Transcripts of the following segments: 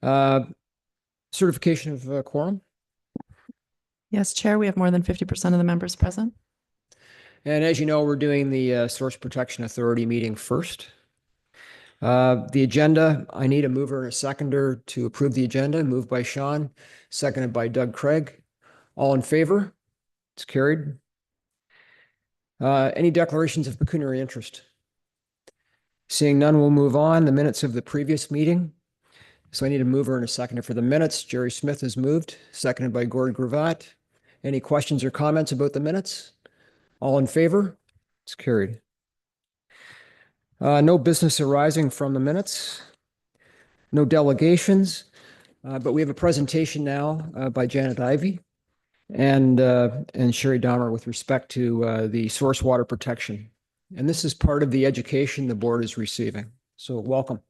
Uh, Certification of quorum. Yes, Chair, we have more than 50% of the members present. And as you know, we're doing the Source Protection Authority meeting first. The agenda, I need a mover and a seconder to approve the agenda. Moved by Sean, seconded by Doug Craig. All in favor? It's carried. Any declarations of pecuniary interest? Seeing none, we'll move on. The minutes of the previous meeting. So I need a mover and a seconder for the minutes. Jerry Smith has moved, seconded by Gord Gravatt. Any questions or comments about the minutes? All in favor? It's carried. No business arising from the minutes. No delegations, but we have a presentation now by Janet Ivey and Sherry Dahmer with respect to the source water protection. And this is part of the education the board is receiving. So welcome.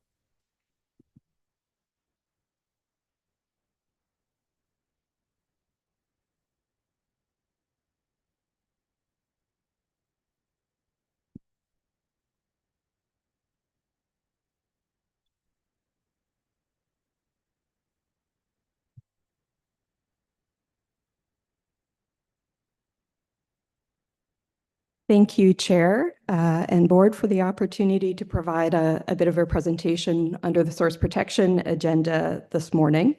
Thank you, Chair and Board, for the opportunity to provide a bit of a presentation under the source protection agenda this morning.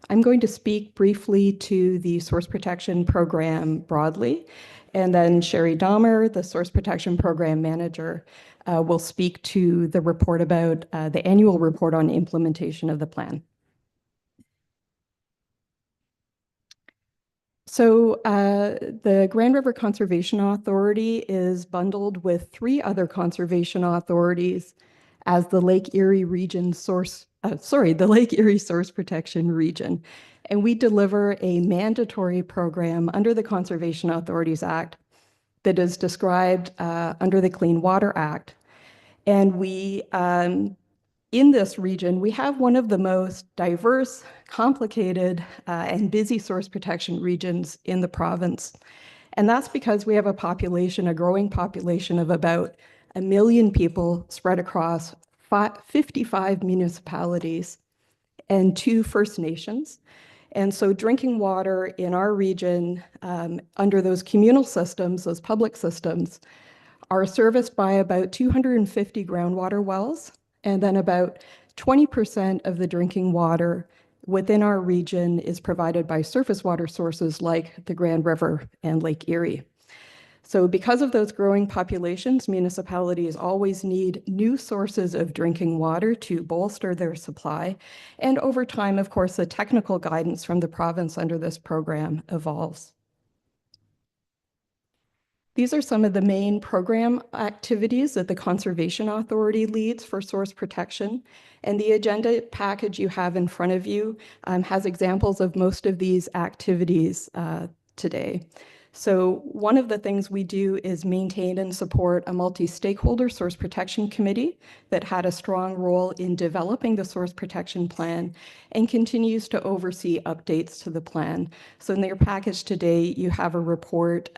I'm going to speak briefly to the source protection program broadly, and then Sherry Dahmer, the source protection program manager, will speak to the report about the annual report on implementation of the plan. So the Grand River Conservation Authority is bundled with 3 other conservation authorities as the Lake Erie Region Source, the Lake Erie Source Protection Region. And we deliver a mandatory program under the Conservation Authorities Act that is described under the Clean Water Act. And we in this region, we have one of the most diverse, complicated, and busy source protection regions in the province. And that's because we have a population, a growing population of about 1 million people spread across 55 municipalities and 2 First Nations. And so drinking water in our region, under those communal systems, those public systems, are serviced by about 250 groundwater wells, and then about 20% of the drinking water within our region is provided by surface water sources like the Grand River and Lake Erie. So because of those growing populations, municipalities always need new sources of drinking water to bolster their supply. And over time, of course, the technical guidance from the province under this program evolves. These are some of the main program activities that the Conservation Authority leads for source protection. And the agenda package you have in front of you has examples of most of these activities today. So one of the things we do is maintain and support a multi-stakeholder source protection committee that had a strong role in developing the source protection plan and continues to oversee updates to the plan. So in your package today, you have a report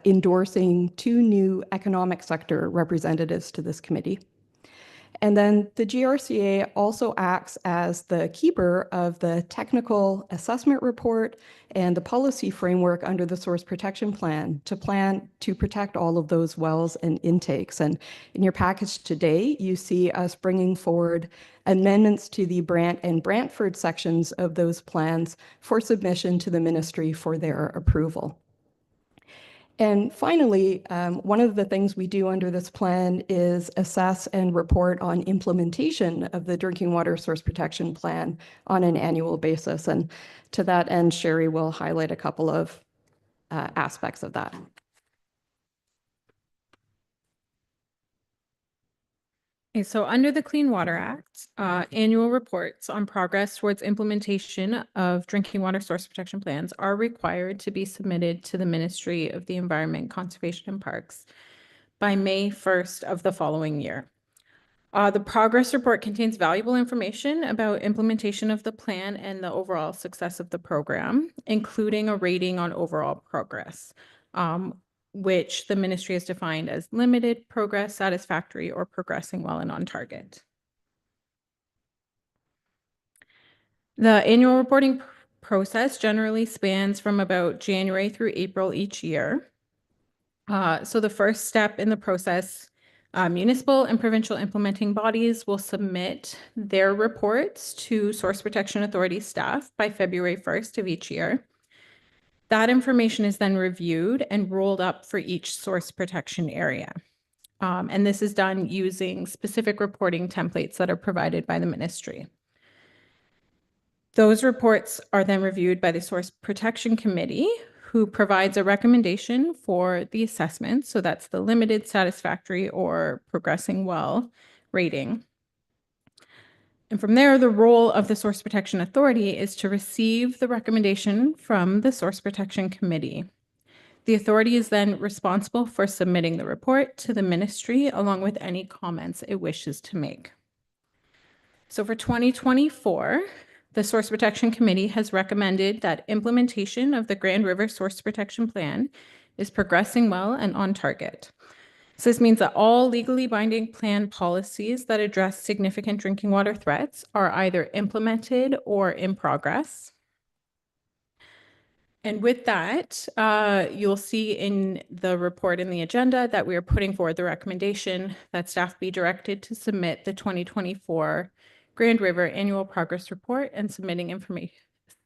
endorsing 2 new economic sector representatives to this committee. And then the GRCA also acts as the keeper of the technical assessment report and the policy framework under the source protection plan to protect all of those wells and intakes. And in your package today, you see us bringing forward amendments to the Brant and Brantford sections of those plans for submission to the ministry for their approval. And finally, one of the things we do under this plan is assess and report on implementation of the Drinking Water Source Protection Plan on an annual basis. And to that end, Sherry will highlight a couple of aspects of that. Okay, so under the Clean Water Act, annual reports on progress towards implementation of drinking water source protection plans are required to be submitted to the Ministry of the Environment, Conservation and Parks by May 1st of the following year. The progress report contains valuable information about implementation of the plan and the overall success of the program, including a rating on overall progress, which the ministry has defined as limited progress, satisfactory, or progressing well and on target. The annual reporting process generally spans from about January through April each year. So the first step in the process, municipal and provincial implementing bodies will submit their reports to Source Protection Authority staff by February 1st of each year. That information is then reviewed and rolled up for each source protection area. And this is done using specific reporting templates that are provided by the ministry. Those reports are then reviewed by the Source Protection Committee, who provides a recommendation for the assessment. So that's the limited, satisfactory, or progressing well rating. And from there, the role of the Source Protection Authority is to receive the recommendation from the Source Protection Committee. The authority is then responsible for submitting the report to the ministry along with any comments it wishes to make. So for 2024, the Source Protection Committee has recommended that implementation of the Grand River Source Protection Plan is progressing well and on target. So this means that all legally binding plan policies that address significant drinking water threats are either implemented or in progress. And with that, you'll see in the report in the agenda that we are putting forward the recommendation that staff be directed to submit the 2024 Grand River Annual Progress Report and submitting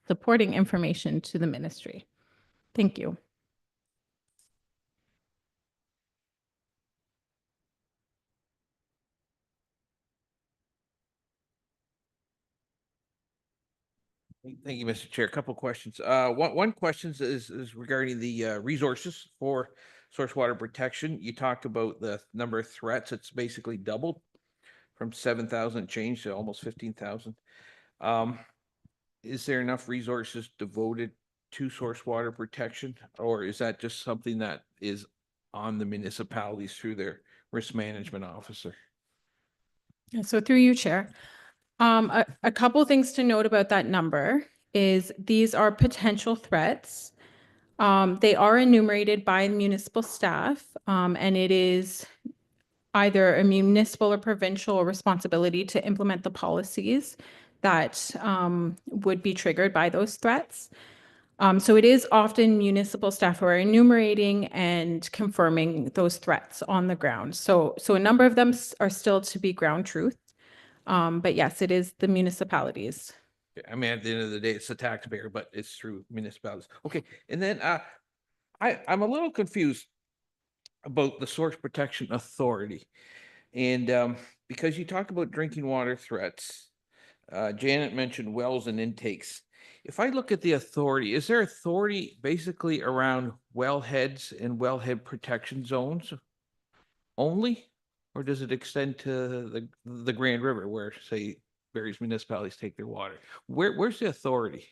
supporting information to the ministry. Thank you. Thank you, Mr. Chair. A couple of questions. One question is regarding the resources for source water protection. You talked about the number of threats. It's basically doubled from 7,000 change to almost 15,000. Is there enough resources devoted to source water protection, or is that just something that is on the municipalities through their risk management officer? So through you, Chair. A couple things to note about that number is these are potential threats. They are enumerated by municipal staff, and it is either a municipal or provincial responsibility to implement the policies that would be triggered by those threats. So it is often municipal staff who are enumerating and confirming those threats on the ground. So a number of them are still to be ground truth. But yes, it is the municipalities. I mean, at the end of the day, it's the taxpayer, but it's through municipalities. Okay, and then I'm a little confused about the Source Protection Authority. And because you talk about drinking water threats, Janet mentioned wells and intakes. If I look at the authority, is there authority basically around wellheads and wellhead protection zones only? Or does it extend to the Grand River where, say, various municipalities take their water? Where's the authority?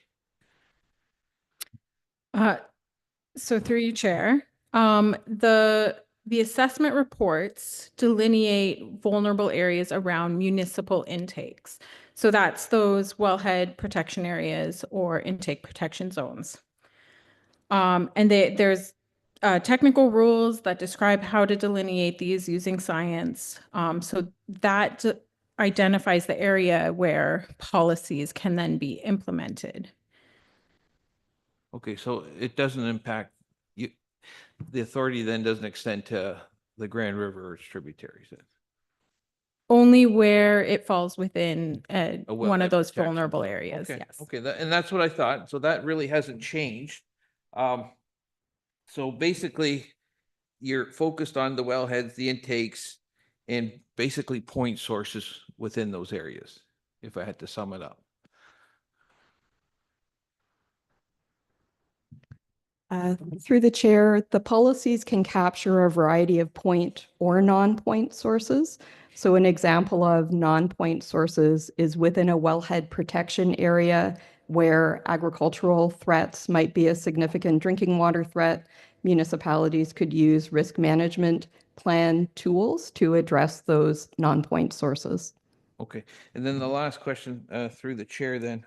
So through you, Chair, the assessment reports delineate vulnerable areas around municipal intakes. So that's those wellhead protection areas or intake protection zones. And there's technical rules that describe how to delineate these using science. So that identifies the area where policies can then be implemented. Okay, so it doesn't impact you. The authority then doesn't extend to the Grand River or its tributaries then? Only where it falls within one wellhead of those protection vulnerable zone. areas, Okay, yes. okay, and that's what I thought. So that really hasn't changed. So basically, you're focused on the wellheads, the intakes, and basically point sources within those areas, if I had to sum it up. Through the chair, the policies can capture a variety of point or non-point sources. So an example of non-point sources is within a wellhead protection area where agricultural threats might be a significant drinking water threat. Municipalities could use risk management plan tools to address those non-point sources. Okay, and then the last question through the chair then.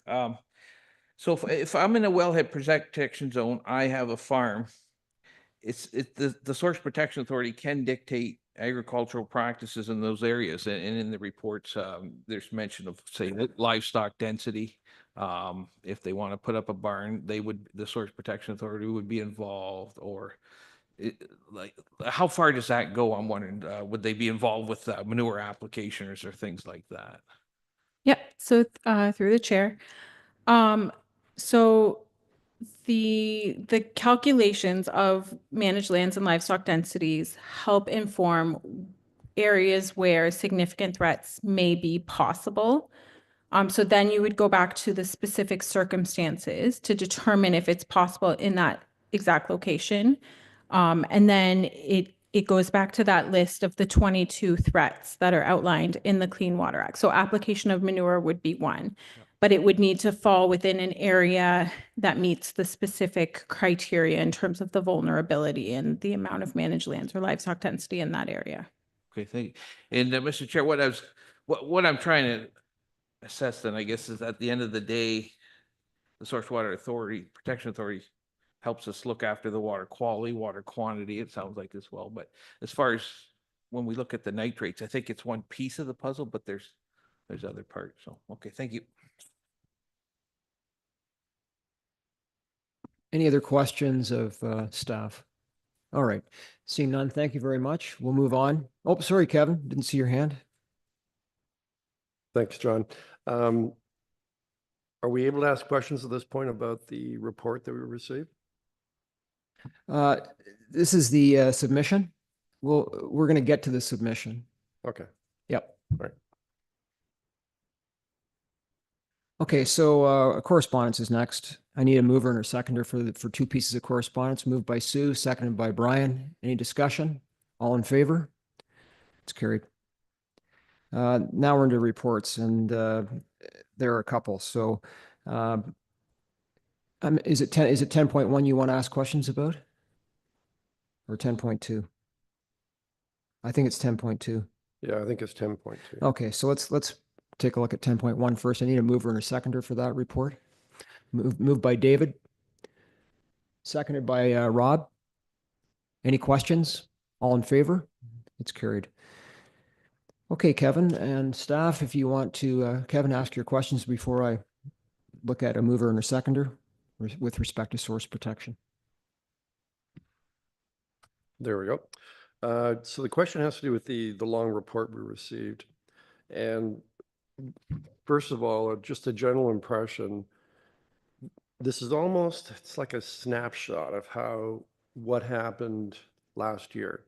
So if I'm in a wellhead protection zone, I have a farm. The Source Protection Authority can dictate agricultural practices in those areas, and in the reports, there's mention of, say, livestock density If they want to put up a barn, the Source Protection Authority would be involved, or like, how far does that go? I'm wondering, would they be involved with manure applications or things like that? Yep. So through the chair. So the calculations of managed lands and livestock densities help inform areas where significant threats may be possible. So then you would go back to the specific circumstances to determine if it's possible in that exact location. And then it goes back to that list of the 22 threats that are outlined in the Clean Water Act. So application of manure would be one, but it would need to fall within an area that meets the specific criteria in terms of the vulnerability and the amount of managed lands or livestock density in that area. Okay, thank you. And Mr. Chair, what I'm trying to assess then, I guess, is at the end of the day, the Source Water Authority, Protection Authority helps us look after the water quality, water quantity, it sounds like as well. But as far as when we look at the nitrates, I think it's one piece of the puzzle, but there's other parts. So, okay, thank you. Any other questions of staff? All right. Seeing none, thank you very much. We'll move on. Oh, sorry, Kevin, didn't see your hand. Thanks, John. Are we able to ask questions at this point about the report that we received? This is the submission. We're going to get to the submission. Okay. Yep. Right. Okay, so correspondence is next. I need a mover and a seconder for two pieces of correspondence. Moved by Sue, seconded by Brian. Any discussion? All in favor? It's carried. Now we're into reports, and there are a couple. So, is it 10.1 you want to ask questions about, or 10.2? I think it's 10.2. Yeah, I think it's 10.2. Okay, so let's take a look at 10.1 first. I need a mover and a seconder for that report. Moved by David, seconded by Rob. Any questions? All in favor? It's carried. Okay, Kevin and staff, if you want to, Kevin, ask your questions before I look at a mover and a seconder with respect to source protection. There we go. So the question has to do with the long report we received. And first of all, just a general impression, this is almost, it's like a snapshot of what happened last year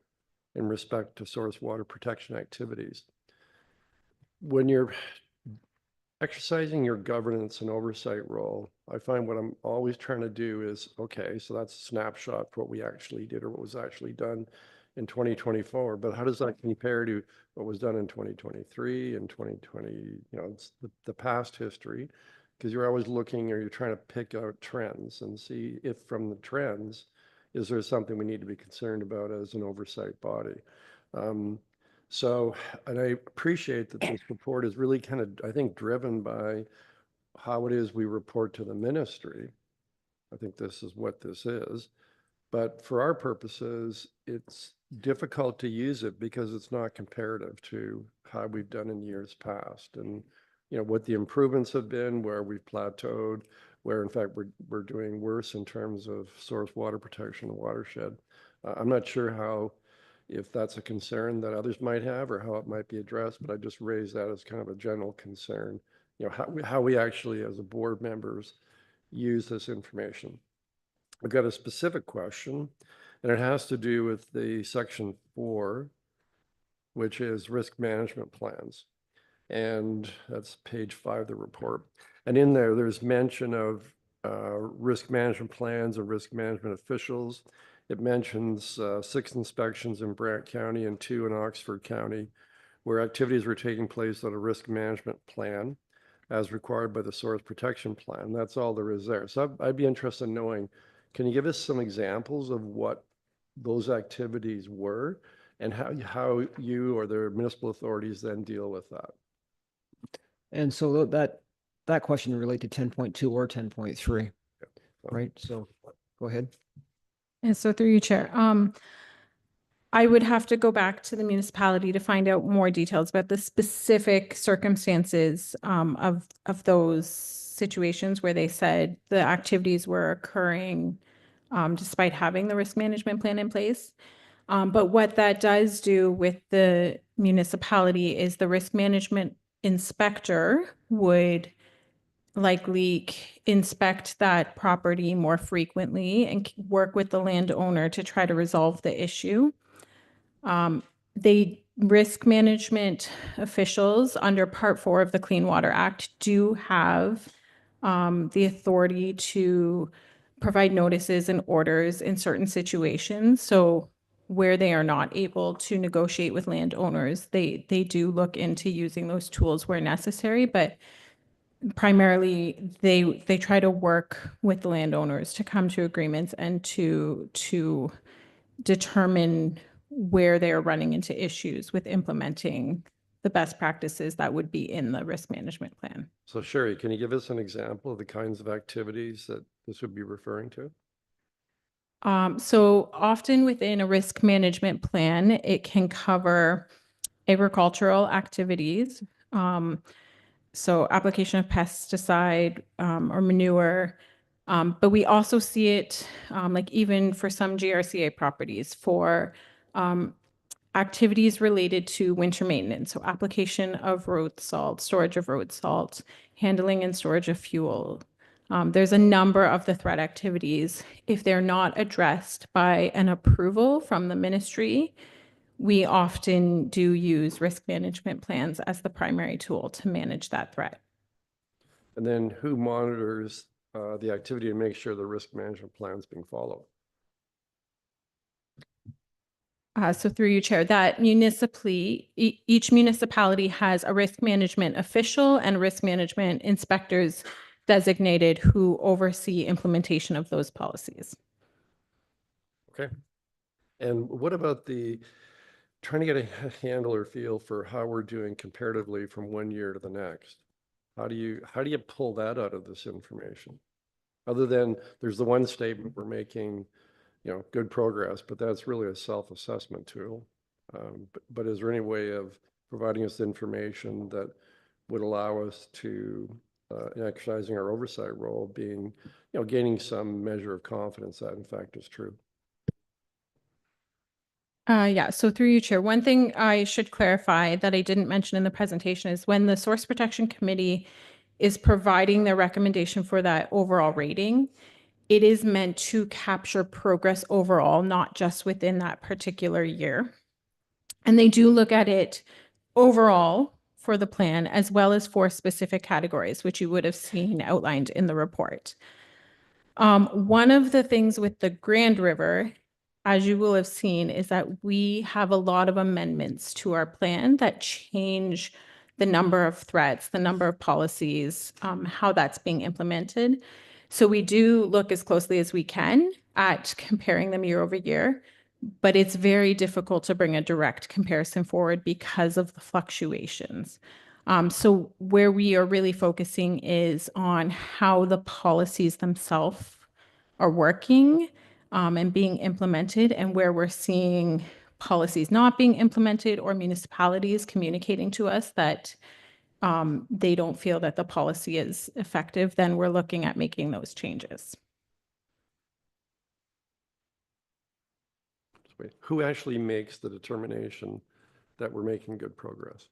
in respect to source water protection activities. When you're exercising your governance and oversight role, I find what I'm always trying to do is, okay, so that's a snapshot for what we actually did or what was actually done in 2024, but how does that compare to what was done in 2023 and 2020, it's the past history, because you're always looking, or you're trying to pick out trends and see if from the trends, is there something we need to be concerned about as an oversight body? And I appreciate that this report is really kind of, I think, driven by how it is we report to the ministry. I think this is what this is. But for our purposes, it's difficult to use it because it's not comparative to how we've done in years past. And, what the improvements have been, where we've plateaued, where in fact we're doing worse in terms of source water protection and watershed. I'm not sure if that's a concern that others might have or how it might be addressed, but I just raise that as kind of a general concern, how we actually as a board members use this information. I've got a specific question, and it has to do with the section 4, which is risk management plans. And that's page 5 of the report. And in there's mention of risk management plans and risk management officials. It mentions 6 inspections in Brant County and 2 in Oxford County, where activities were taking place on a risk management plan as required by the source protection plan. That's all there is there. So I'd be interested in knowing, can you give us some examples of what those activities were and how you or the municipal authorities then deal with that? And so that question relate to 10.2 or 10.3, right? So go ahead. And so through you, Chair, I would have to go back to the municipality to find out more details about the specific circumstances of those situations where they said the activities were occurring despite having the risk management plan in place. But what that does do with the municipality is the risk management inspector would likely inspect that property more frequently and work with the landowner to try to resolve the issue. They risk management officials under Part 4 of the Clean Water Act do have the authority to provide notices and orders in certain situations. So where they are not able to negotiate with landowners, they do look into using those tools where necessary, but primarily they try to work with the landowners to come to agreements and to determine where they are running into issues with implementing the best practices that would be in the risk management plan. So Sherry, can you give us an example of the kinds of activities that this would be referring to? So often within a risk management plan, it can cover agricultural activities. So application of pesticide or manure. But we also see it like even for some GRCA properties for activities related to winter maintenance. So application of road salt, storage of road salt, handling and storage of fuel. There's a number of the threat activities. If they're not addressed by an approval from the ministry, we often do use risk management plans as the primary tool to manage that threat. And then who monitors the activity to make sure the risk management plan is being followed? So through you, Chair, that municipally, each municipality has a risk management official and risk management inspectors designated who oversee implementation of those policies. Okay. And what about trying to get a handle or feel for how we're doing comparatively from one year to the next? How do you pull that out of this information? Other than there's the one statement we're making, good progress, but that's really a self-assessment tool. But is there any way of providing us information that would allow us to, in exercising our oversight role, gaining some measure of confidence that in fact is true? Yeah, so through you, Chair, one thing I should clarify that I didn't mention in the presentation is when the Source Protection Committee is providing their recommendation for that overall rating, it is meant to capture progress overall, not just within that particular year. And they do look at it overall for the plan as well as for specific categories, which you would have seen outlined in the report. One of the things with the Grand River, as you will have seen, is that we have a lot of amendments to our plan that change the number of threats, the number of policies, how that's being implemented. So we do look as closely as we can at comparing them year over year, but it's very difficult to bring a direct comparison forward because of the fluctuations. So where we are really focusing is on how the policies themselves are working and being implemented, and where we're seeing policies not being implemented or municipalities communicating to us that they don't feel that the policy is effective, then we're looking at making those changes. Who actually makes the determination that we're making good progress?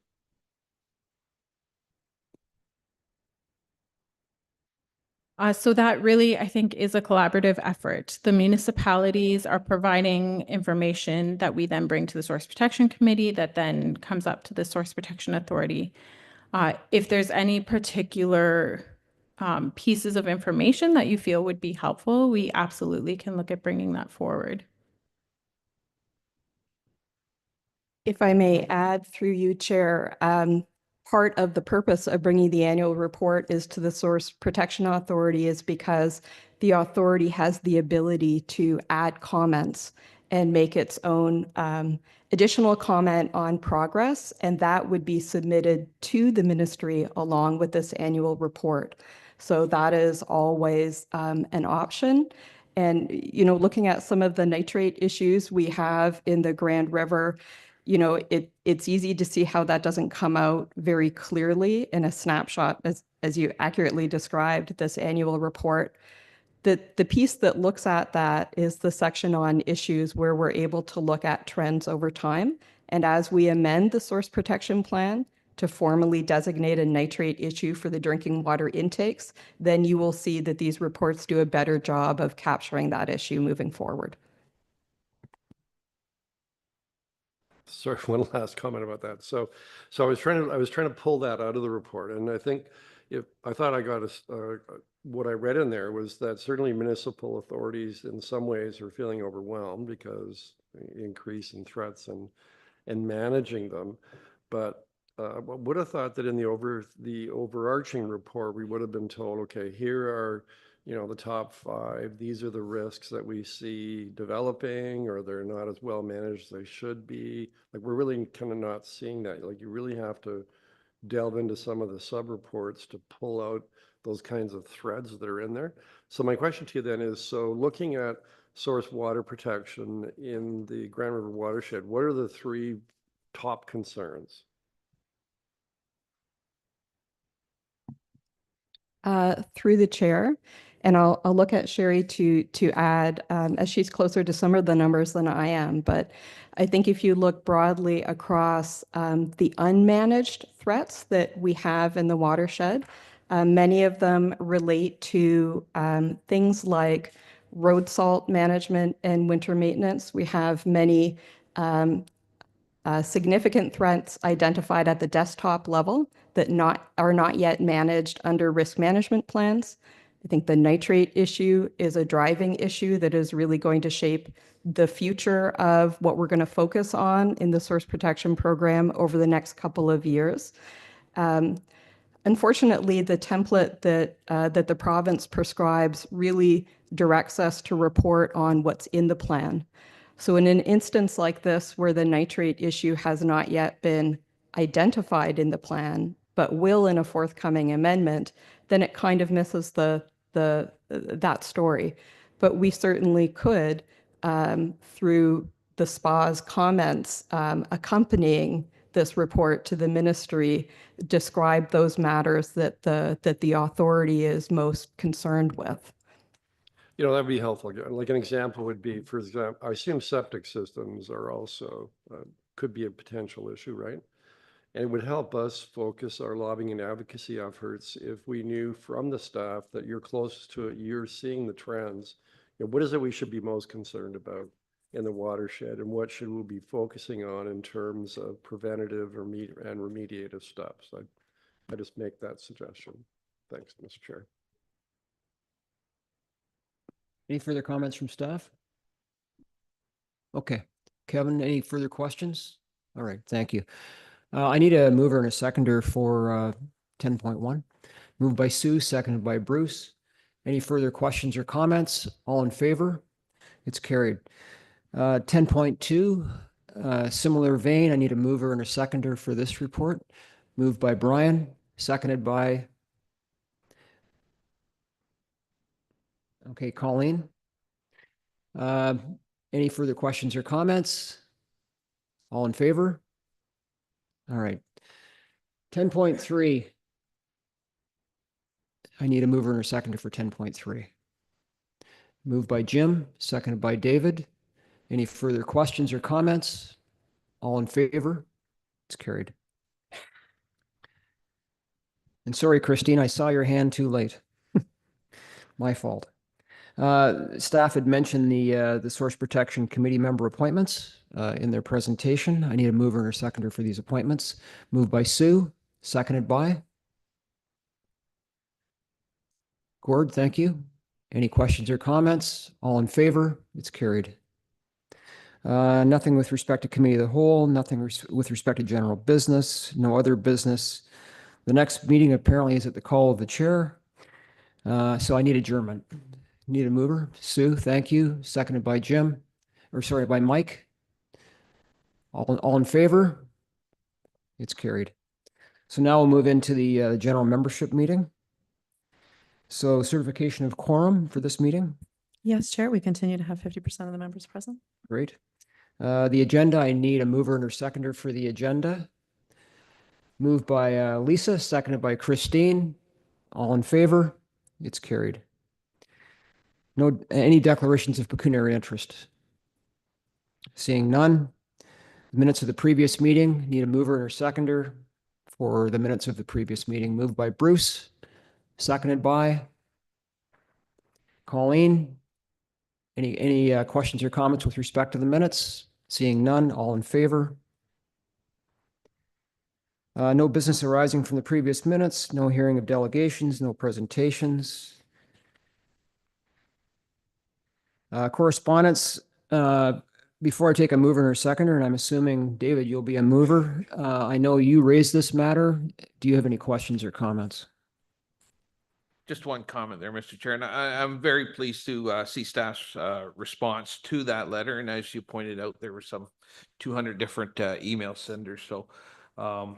So that really, I think, is a collaborative effort. The municipalities are providing information that we then bring to the Source Protection Committee that then comes up to the Source Protection Authority. If there's any particular pieces of information that you feel would be helpful, we absolutely can look at bringing that forward. If I may add through you, Chair, part of the purpose of bringing the annual report is to the Source Protection Authority is because the authority has the ability to add comments and make its own additional comment on progress, and that would be submitted to the ministry along with this annual report. So that is always an option. And, looking at some of the nitrate issues we have in the Grand River, it's easy to see how that doesn't come out very clearly in a snapshot, as you accurately described this annual report. The piece that looks at that is the section on issues where we're able to look at trends over time. And as we amend the source protection plan to formally designate a nitrate issue for the drinking water intakes, then you will see that these reports do a better job of capturing that issue moving forward. Sorry, one last comment about that. So I was trying to pull that out of the report, and I think I thought I got what I read in there was that certainly municipal authorities in some ways are feeling overwhelmed because increase in threats and managing them. But I would have thought that in the overarching report, we would have been told, okay, here are, the top 5. These are the risks that we see developing, or they're not as well managed as they should be. Like, we're really kind of not seeing that. Like, you really have to delve into some of the sub-reports to pull out those kinds of threads that are in there. So my question to you then is, so looking at source water protection in the Grand River watershed, what are the 3 top concerns? Through the chair, and I'll look at Sherry to add, as she's closer to some of the numbers than I am. But I think if you look broadly across the unmanaged threats that we have in the watershed, many of them relate to things like road salt management and winter maintenance. We have many significant threats identified at the desktop level that are not yet managed under risk management plans. I think the nitrate issue is a driving issue that is really going to shape the future of what we're going to focus on in the source protection program over the next couple of years. Unfortunately, the template that the province prescribes really directs us to report on what's in the plan. So in an instance like this, where the nitrate issue has not yet been identified in the plan, but will in a forthcoming amendment, then it kind of misses that story. But we certainly could, through the SPA's comments accompanying this report to the ministry, describe those matters that the authority is most concerned with. That'd be helpful. Like, an example would be, for example, I assume septic systems are also, could be a potential issue, right? And it would help us focus our lobbying and advocacy efforts if we knew from the staff that you're closest to it, you're seeing the trends. What is it we should be most concerned about in the watershed, and what should we be focusing on in terms of preventative and remediative steps? I just make that suggestion. Thanks, Mr. Chair. Any further comments from staff? Okay. Kevin, any further questions? All right, thank you. I need a mover and a seconder for 10.1. Moved by Sue, seconded by Bruce. Any further questions or comments? All in favor? It's carried. 10.2, similar vein. I need a mover and a seconder for this report. Moved by Brian, seconded by, okay, Colleen. Any further questions or comments? All in favor? All right. 10.3. I need a mover and a seconder for 10.3. Moved by Jim, seconded by David. Any further questions or comments? All in favor? It's carried. And sorry, Christine, I saw your hand too late. My fault. Staff had mentioned the Source Protection Committee member appointments in their presentation. I need a mover and a seconder for these appointments. Moved by Sue, seconded by Gord. Thank you. Any questions or comments? All in favor? It's carried. Nothing with respect to committee of the whole, nothing with respect to general business, no other business. The next meeting apparently is at the call of the chair. So I need adjournment. Need a mover? Sue, thank you. Seconded by Jim, or sorry, by Mike. All in favor? It's carried. So now we'll move into the general membership meeting. So certification of quorum for this meeting. Yes, Chair, we continue to have 50% of the members present. Great. The agenda, I need a mover and a seconder for the agenda. Moved by Lisa, seconded by Christine. All in favor? It's carried. No, any declarations of pecuniary interest? Seeing none. Minutes of the previous meeting, need a mover and a seconder for the minutes of the previous meeting. Moved by Bruce, seconded by Colleen. Any questions or comments with respect to the minutes? Seeing none, all in favor? No business arising from the previous minutes, no hearing of delegations, no presentations. Correspondence, before I take a mover or seconder, and I'm assuming, David, you'll be a mover. I know you raised this matter. Do you have any questions or comments? Just one comment there, Mr. Chair, and I'm very pleased to see staff's response to that letter. And as you pointed out, there were some 200 different email senders. So I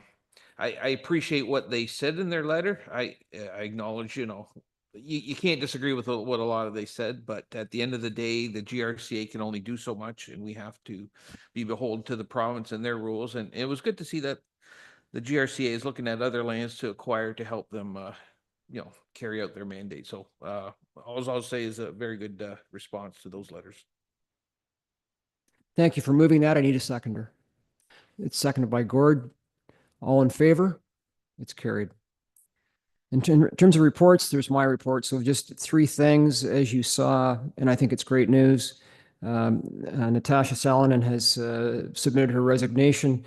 appreciate what they said in their letter. I acknowledge, you can't disagree with what a lot of they said, but at the end of the day, the GRCA can only do so much, and we have to be beholden to the province and their rules. And it was good to see that the GRCA is looking at other lands to acquire to help them carry out their mandate. So all I'll say is a very good response to those letters. Thank you for moving that. I need a seconder. It's seconded by Gord. All in favor? It's carried. In terms of reports, there's my report. So just three things, as you saw, and I think it's great news. Natasha Salonen has submitted her resignation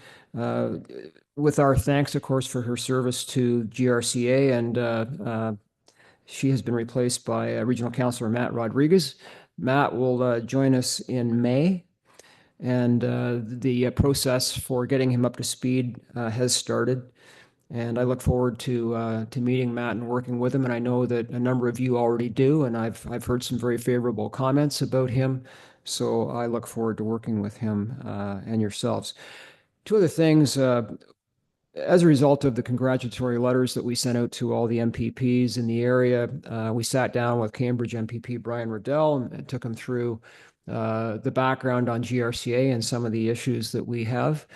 with our thanks, of course, for her service to GRCA, and she has been replaced by Regional Councillor Matt Rodriguez. Matt will join us in May, and the process for getting him up to speed has started. And I look forward to meeting Matt and working with him. And I know that a number of you already do, and I've heard some very favorable comments about him. So I look forward to working with him and yourselves. Two other things. As a result of the congratulatory letters that we sent out to all the MPPs in the area, we sat down with Cambridge MPP Brian Riddell and took him through the background on GRCA and some of the issues that we have.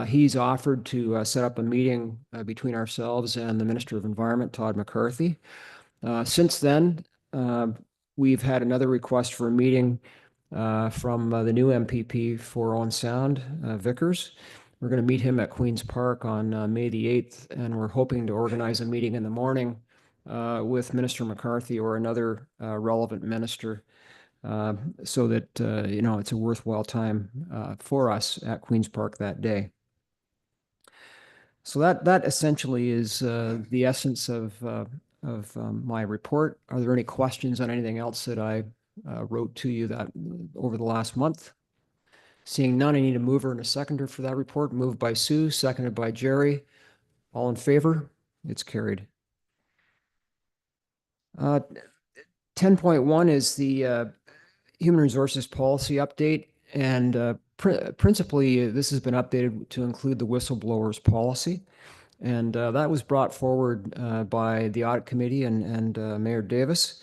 He's offered to set up a meeting between ourselves and the Minister of Environment, Todd McCarthy. Since then, we've had another request for a meeting from the new MPP for Owen Sound, Vickers. We're going to meet him at Queen's Park on May the 8th, and we're hoping to organize a meeting in the morning with Minister McCarthy or another relevant minister so that, it's a worthwhile time for us at Queen's Park that day. So that essentially is the essence of my report. Are there any questions on anything else that I wrote to you that over the last month? Seeing none, I need a mover and a seconder for that report. Moved by Sue, seconded by Jerry. All in favor? It's carried. 10.1 is the Human Resources Policy Update, and principally, this has been updated to include the whistleblowers policy. And that was brought forward by the Audit Committee and Mayor Davis.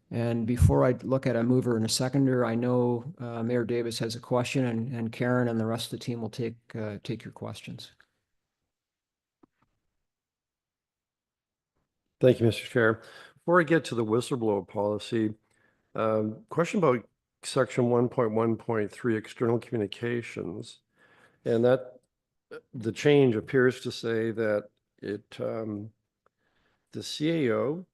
And before I look at a mover and a seconder, I know Mayor Davis has a question, and Karen and the rest of the team will take your questions. Thank you, Mr. Chair. Before I get to the whistleblower policy, question about section 1.1.3 external communications. And that the change appears to say that the CAO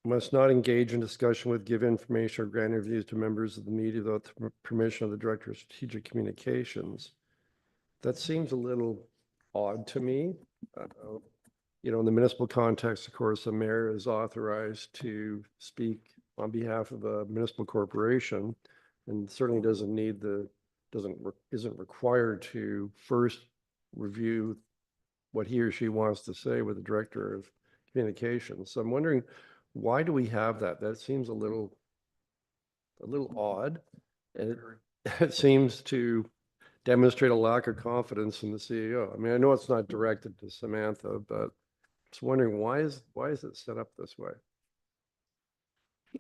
must not engage in discussion with, give information, or grant interviews to members of the media without the permission of the Director of Strategic Communications. That seems a little odd to me. In the municipal context, of course, the mayor is authorized to speak on behalf of a municipal corporation, and certainly isn't required to first review what he or she wants to say with the Director of Communications. So I'm wondering, why do we have that? That seems a little odd, and it seems to demonstrate a lack of confidence in the CEO. I mean, I know it's not directed to Samantha, but just wondering, why is it set up this way?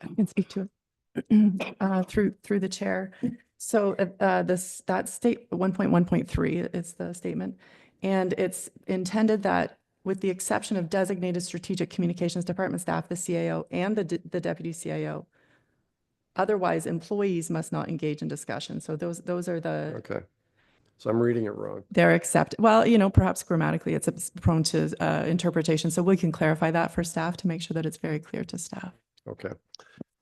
I can speak to it. Through the chair. So that state 1.1.3 is the statement. And it's intended that with the exception of designated strategic communications department staff, the CAO and the deputy CAO, otherwise employees must not engage in discussion. So those are the, Okay. So I'm reading it wrong. they're accepted. Well, perhaps grammatically it's prone to interpretation. So we can clarify that for staff to make sure that it's very clear to staff. Okay.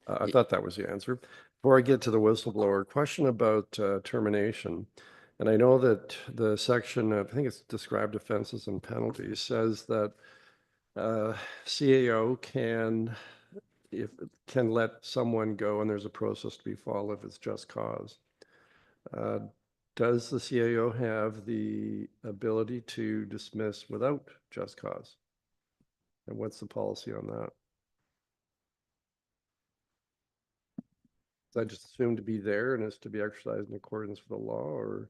I thought that was the answer. Before I get to the whistleblower, question about termination. And I know that the section of, I think it's described offenses and penalties, says that CAO can let someone go and there's a process to be followed if it's just cause. Does the CAO have the ability to dismiss without just cause? And what's the policy on that? Is that just assumed to be there and is to be exercised in accordance with the law, or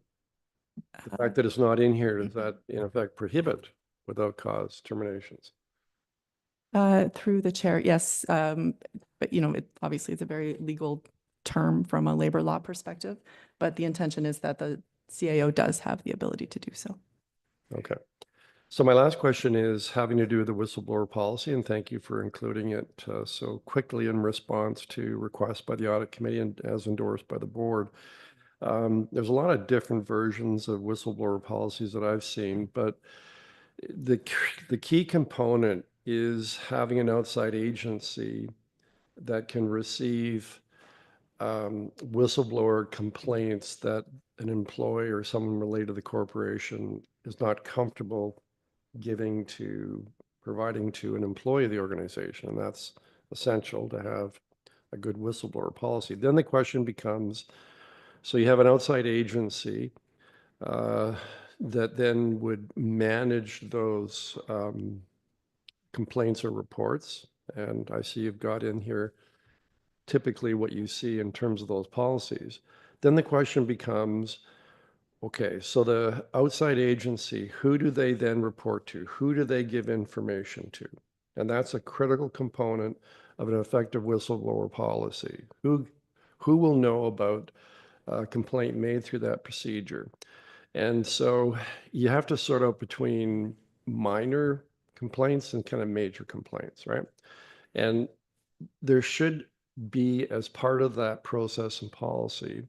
the fact that it's not in here, does that in effect prohibit without cause terminations? Through the chair, yes. But obviously it's a very legal term from a labor law perspective, but the intention is that the CAO does have the ability to do so. Okay. So my last question is having to do with the whistleblower policy, and thank you for including it so quickly in response to requests by the audit committee and as endorsed by the board. There's a lot of different versions of whistleblower policies that I've seen, but the key component is having an outside agency that can receive whistleblower complaints that an employee or someone related to the corporation is not comfortable providing to an employee of the organization. And that's essential to have a good whistleblower policy. Then the question becomes, so you have an outside agency that then would manage those complaints or reports. And I see you've got in here typically what you see in terms of those policies. Then the question becomes, okay, so the outside agency, who do they then report to? Who do they give information to? And that's a critical component of an effective whistleblower policy. Who will know about a complaint made through that procedure? And so you have to sort out between minor complaints and kind of major complaints, right? And there should be, as part of that process and policy,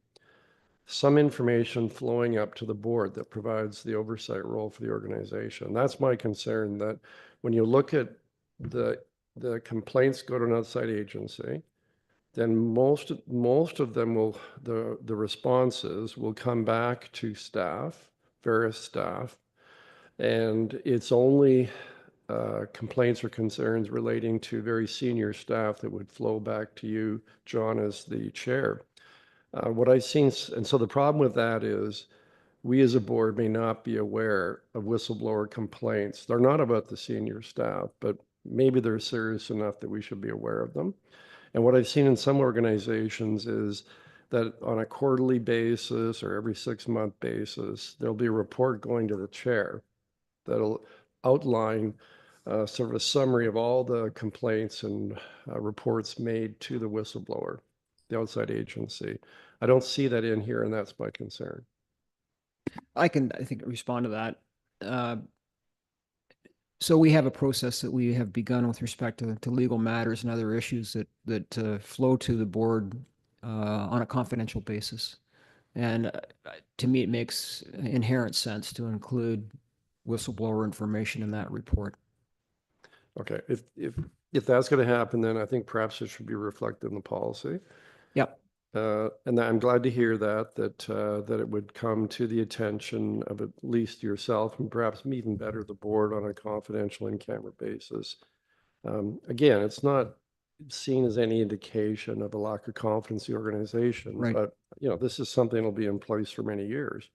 some information flowing up to the board that provides the oversight role for the organization. That's my concern, that when you look at the complaints go to an outside agency, then most of them will, the responses will come back to staff, various staff, and it's only complaints or concerns relating to very senior staff that would flow back to you, John, as the chair. What I've seen, and so the problem with that is we as a board may not be aware of whistleblower complaints. They're not about the senior staff, but maybe they're serious enough that we should be aware of them. And what I've seen in some organizations is that on a quarterly basis or every 6-month basis, there'll be a report going to the chair that'll outline sort of a summary of all the complaints and reports made to the whistleblower, the outside agency. I don't see that in here, and that's my concern. I think, respond to that. So we have a process that we have begun with respect to legal matters and other issues that flow to the board on a confidential basis. And to me, it makes inherent sense to include whistleblower information in that report. Okay, if that's going to happen, then I think perhaps it should be reflected in the policy. Yep. And I'm glad to hear that it would come to the attention of at least yourself and perhaps even better the board on a confidential in-camera basis. Again, it's not seen as any indication of a lack of confidence in the organization, Right. but this is something that'll be in place for many years,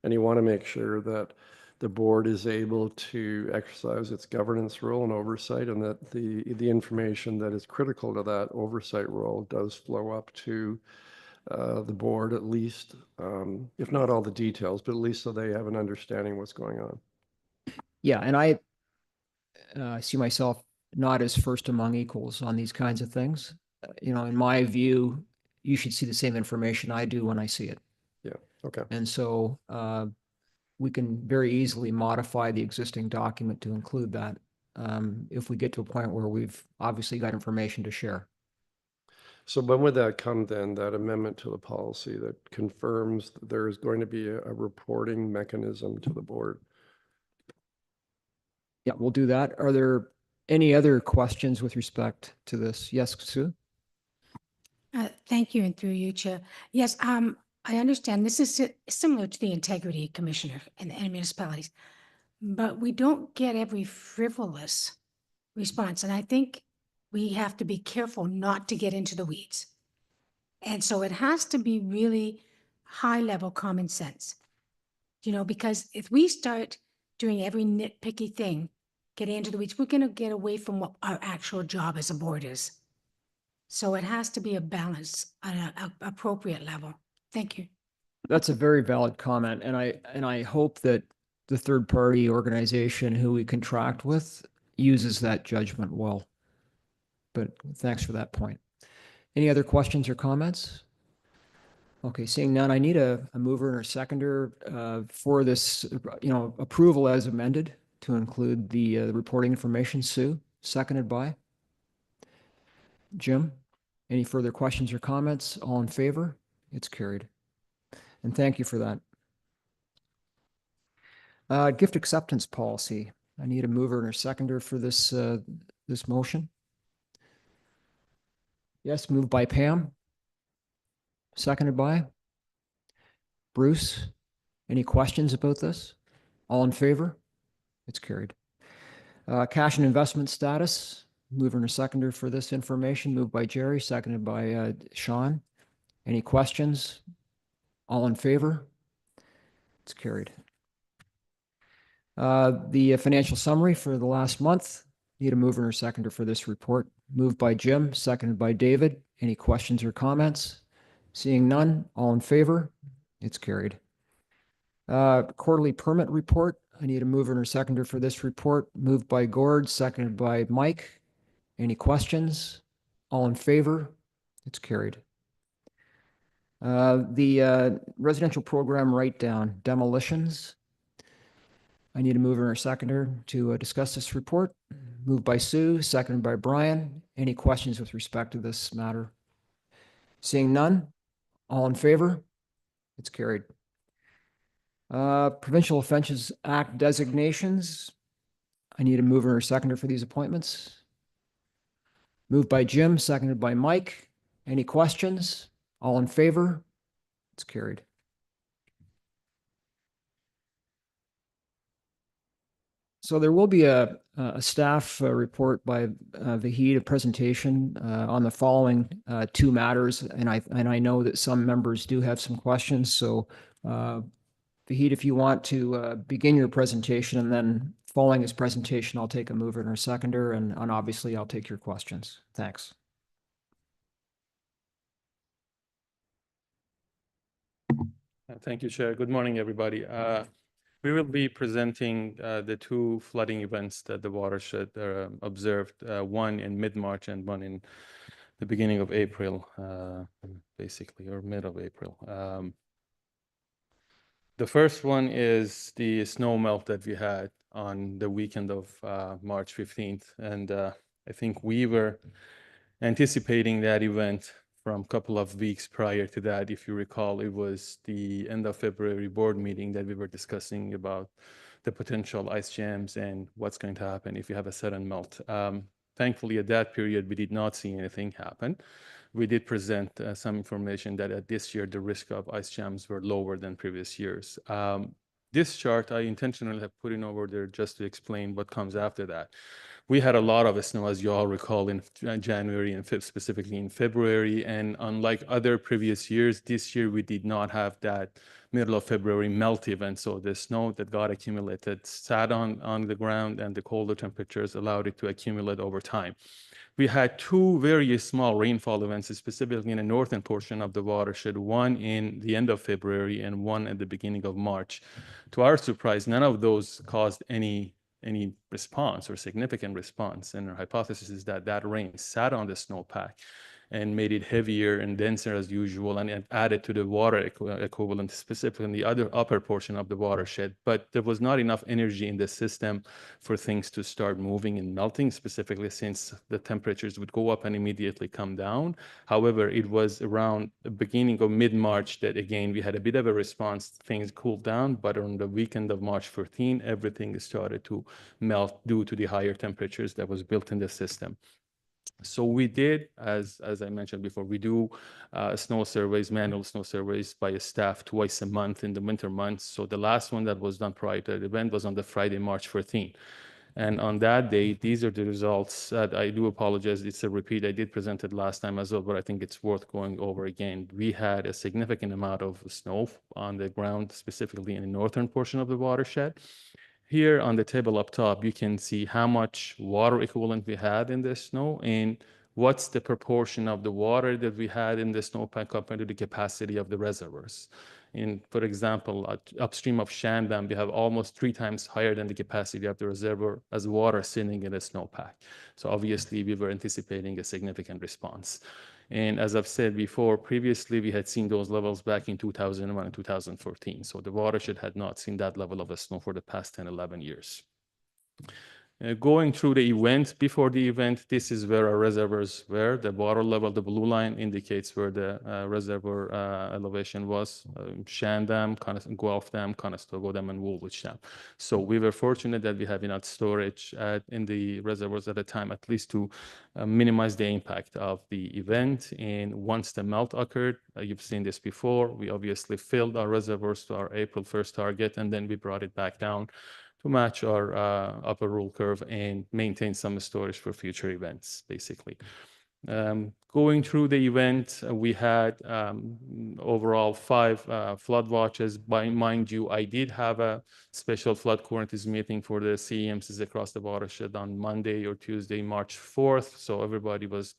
and you want to make sure that the board is able to exercise its governance role and oversight, and that the information that is critical to that oversight role does flow up to the board, at least, if not all the details, but at least so they have an understanding of what's going on. Yeah, and I see myself not as first among equals on these kinds of things. In my view, you should see the same information I do when I see it. Okay. And so we can very easily modify the existing document to include that if we get to a point where we've obviously got information to share. So when would that come then, that amendment to the policy that confirms that there is going to be a reporting mechanism to the board? Yeah, we'll do that. Are there any other questions with respect to this? Yes, Sue? Thank you, and through you, Chair. Yes, I understand this is similar to the Integrity Commissioner and municipalities, but we don't get every frivolous response, and I think we have to be careful not to get into the weeds. And so it has to be really high-level common sense, because if we start doing every nitpicky thing, getting into the weeds, we're going to get away from what our actual job as a board is. So it has to be a balance at an appropriate level. Thank you. That's a very valid comment, and I hope that the third party organization who we contract with uses that judgment well. But thanks for that point. Any other questions or comments? Okay, seeing none, I need a mover and a seconder for this, approval as amended to include the reporting information. Sue, seconded by Jim. Any further questions or comments? All in favor? It's carried. And thank you for that. Gift acceptance policy. I need a mover and a seconder for this this motion. Yes, moved by Pam. Seconded by Bruce. Any questions about this? All in favor? It's carried. Cash and investment status. Mover and a seconder for this information. Moved by Jerry, seconded by Sean. Any questions? All in favor? It's carried. The financial summary for the last month. Need a mover and a seconder for this report. Moved by Jim, seconded by David. Any questions or comments? Seeing none, all in favor? It's carried. Quarterly permit report. I need a mover and a seconder for this report. Moved by Gord, seconded by Mike. Any questions? All in favor? It's carried. The residential program write-down demolitions. I need a mover and a seconder to discuss this report. Moved by Sue, seconded by Brian. Any questions with respect to this matter? Seeing none, all in favor? It's carried. Provincial Offenses Act designations. I need a mover and a seconder for these appointments. Moved by Jim, seconded by Mike. Any questions? All in favor? It's carried. So there will be a staff report by Vahid, a presentation on the following two matters, and I know that some members do have some questions. So Vahid, if you want to begin your presentation, and then following his presentation, I'll take a mover and a seconder, and obviously I'll take your questions. Thanks. Thank you, Chair. Good morning, everybody. We will be presenting the two flooding events that the watershed observed, one in mid-March and one in the beginning of April, basically, or mid of April. The first one is the snow melt that we had on the weekend of March 15th. And I think we were anticipating that event from a couple of weeks prior to that. If you recall, it was the end of February board meeting that we were discussing about the potential ice jams and what's going to happen if you have a sudden melt. Thankfully, at that period, we did not see anything happen. We did present some information that at this year, the risk of ice jams were lower than previous years. This chart, I intentionally have put in over there just to explain what comes after that. We had a lot of snow, as you all recall, in January and specifically in February. And unlike other previous years, this year we did not have that middle of February melt event. So the snow that got accumulated sat on the ground, and the colder temperatures allowed it to accumulate over time. We had two very small rainfall events, specifically in the northern portion of the watershed, one in the end of February and one at the beginning of March. To our surprise, none of those caused any response or significant response. And our hypothesis is that that rain sat on the snowpack and made it heavier and denser as usual, and it added to the water equivalent, specifically in the other upper portion of the watershed. But there was not enough energy in the system for things to start moving and melting, specifically since the temperatures would go up and immediately come down. However, it was around the beginning of mid-March that, again, we had a bit of a response. Things cooled down, but on the weekend of March 14, everything started to melt due to the higher temperatures that was built in the system. So we did, as I mentioned before, we do snow surveys, manual snow surveys by a staff twice a month in the winter months. So the last one that was done prior to the event was on the Friday, March 14. And on that day, these are the results. I do apologize, it's a repeat. I did present it last time as well, but I think it's worth going over again. We had a significant amount of snow on the ground, specifically in the northern portion of the watershed. Here on the table up top, you can see how much water equivalent we had in the snow and what's the proportion of the water that we had in the snowpack compared to the capacity of the reservoirs. And for example, upstream of Shandam, we have almost 3 times higher than the capacity of the reservoir as water sitting in a snowpack. So obviously we were anticipating a significant response. And as I've said before, previously we had seen those levels back in 2001 and 2014. So the watershed had not seen that level of snow for the past 10, 11 years. Going through the event, before the event, this is where our reservoirs were. The water level, the blue line indicates where the reservoir elevation was. Shandam, Guelph Dam, Conestoga Dam, and Woolwich Dam. So we were fortunate that we have enough storage in the reservoirs at the time, at least to minimize the impact of the event. And once the melt occurred, you've seen this before, we obviously filled our reservoirs to our April 1st target, and then we brought it back down to match our upper rule curve and maintain some storage for future events, basically. Going through the event, we had overall 5 flood watches. Mind you, I did have a special flood quarantines meeting for the CEMCs across the watershed on Monday or Tuesday, March 4th. So everybody was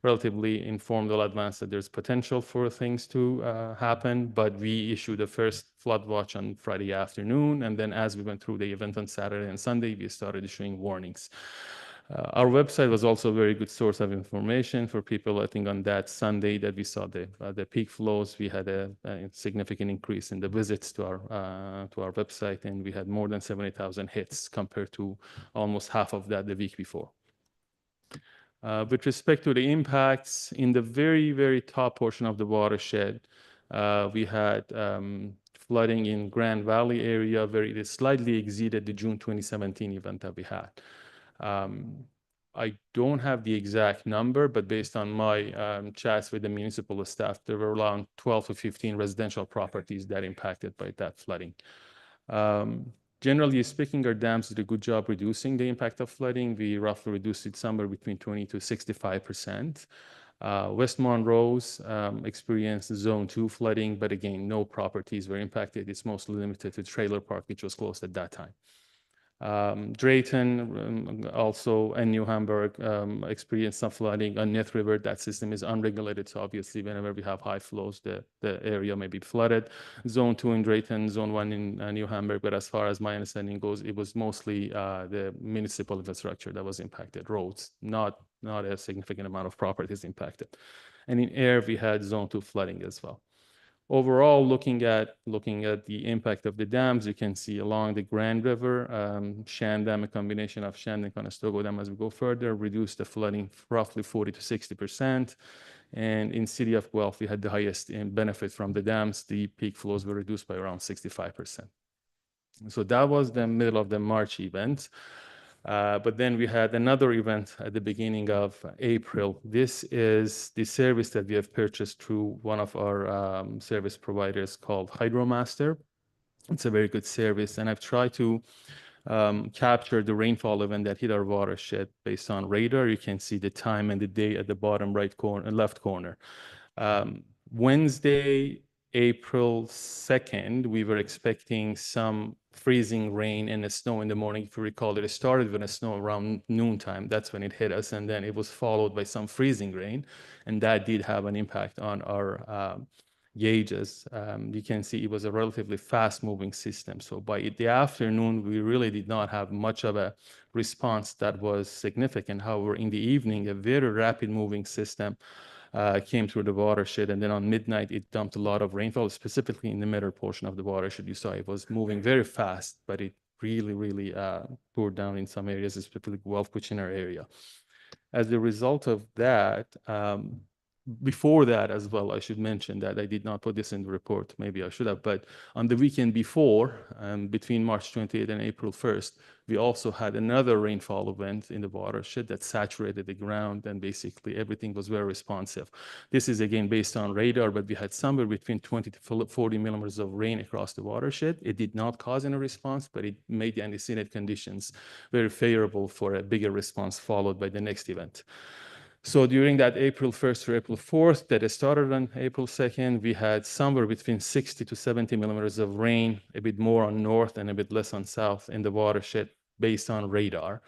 relatively informed in advance that there's potential for things to happen, but we issued the first flood watch on Friday afternoon, and then as we went through the event on Saturday and Sunday, we started issuing warnings. Our website was also a very good source of information for people. I think on that Sunday that we saw the peak flows, we had a significant increase in the visits to our website, and we had more than 70,000 hits compared to almost half of that the week before. With respect to the impacts, in the very, very top portion of the watershed, we had flooding in Grand Valley area where it slightly exceeded the June 2017 event that we had. I don't have the exact number, but based on my chats with the municipal staff, there were around 12 to 15 residential properties that impacted by that flooding. Generally speaking, our dams did a good job reducing the impact of flooding. We roughly reduced it somewhere between 20 to 65%. West Monroe's experienced zone 2 flooding, but again, no properties were impacted. It's mostly limited to trailer park, which was closed at that time. Drayton also and New Hamburg experienced some flooding on Neath River. That system is unregulated, so obviously whenever we have high flows, the area may be flooded. Zone 2 in Drayton, Zone 1 in New Hamburg, but as far as my understanding goes, it was mostly the municipal infrastructure that was impacted, roads, not a significant amount of properties impacted. And in air, we had Zone 2 flooding as well. Overall, looking at the impact of the dams, you can see along the Grand River, Shandam, a combination of Shandam and Conestoga Dam as we go further, reduced the flooding roughly 40 to 60%. And in city of Guelph, we had the highest benefit from the dams. The peak flows were reduced by around 65%. So that was the middle of the March event. But then we had another event at the beginning of April. This is the service that we have purchased through one of our service providers called HydroMaster. It's a very good service, and I've tried to capture the rainfall event that hit our watershed based on radar. You can see the time and the day at the bottom right corner, left corner. Wednesday, April 2nd, we were expecting some freezing rain and the snow in the morning. If you recall, it started with the snow around noontime. That's when it hit us. And then it was followed by some freezing rain. And that did have an impact on our gauges. You can see it was a relatively fast moving system. So by the afternoon, we really did not have much of a response that was significant. However, in the evening, a very rapid moving system came through the watershed. And then on midnight, it dumped a lot of rainfall, specifically in the middle portion of the watershed. You saw it was moving very fast, but it really poured down in some areas, especially Guelph Cuciner area. As a result of that, before that as well, I should mention that I did not put this in the report. Maybe I should have, but on the weekend before, between March 28th and April 1st, we also had another rainfall event in the watershed that saturated the ground, and basically everything was very responsive. This is again based on radar, but we had somewhere between 20 to 40 millimeters of rain across the watershed. It did not cause any response, but it made the antecedent conditions very favorable for a bigger response followed by the next event. So during that April 1st to April 4th, that started on April 2nd, we had somewhere between 60 to 70 millimeters of rain, a bit more on north and a bit less on south in the watershed based on radar.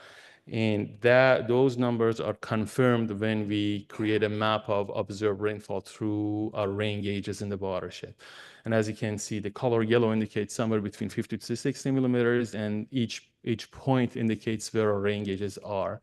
And those numbers are confirmed when we create a map of observed rainfall through our rain gauges in the watershed. And as you can see, the color yellow indicates somewhere between 50 to 60 millimeters, and each point indicates where our rain gauges are.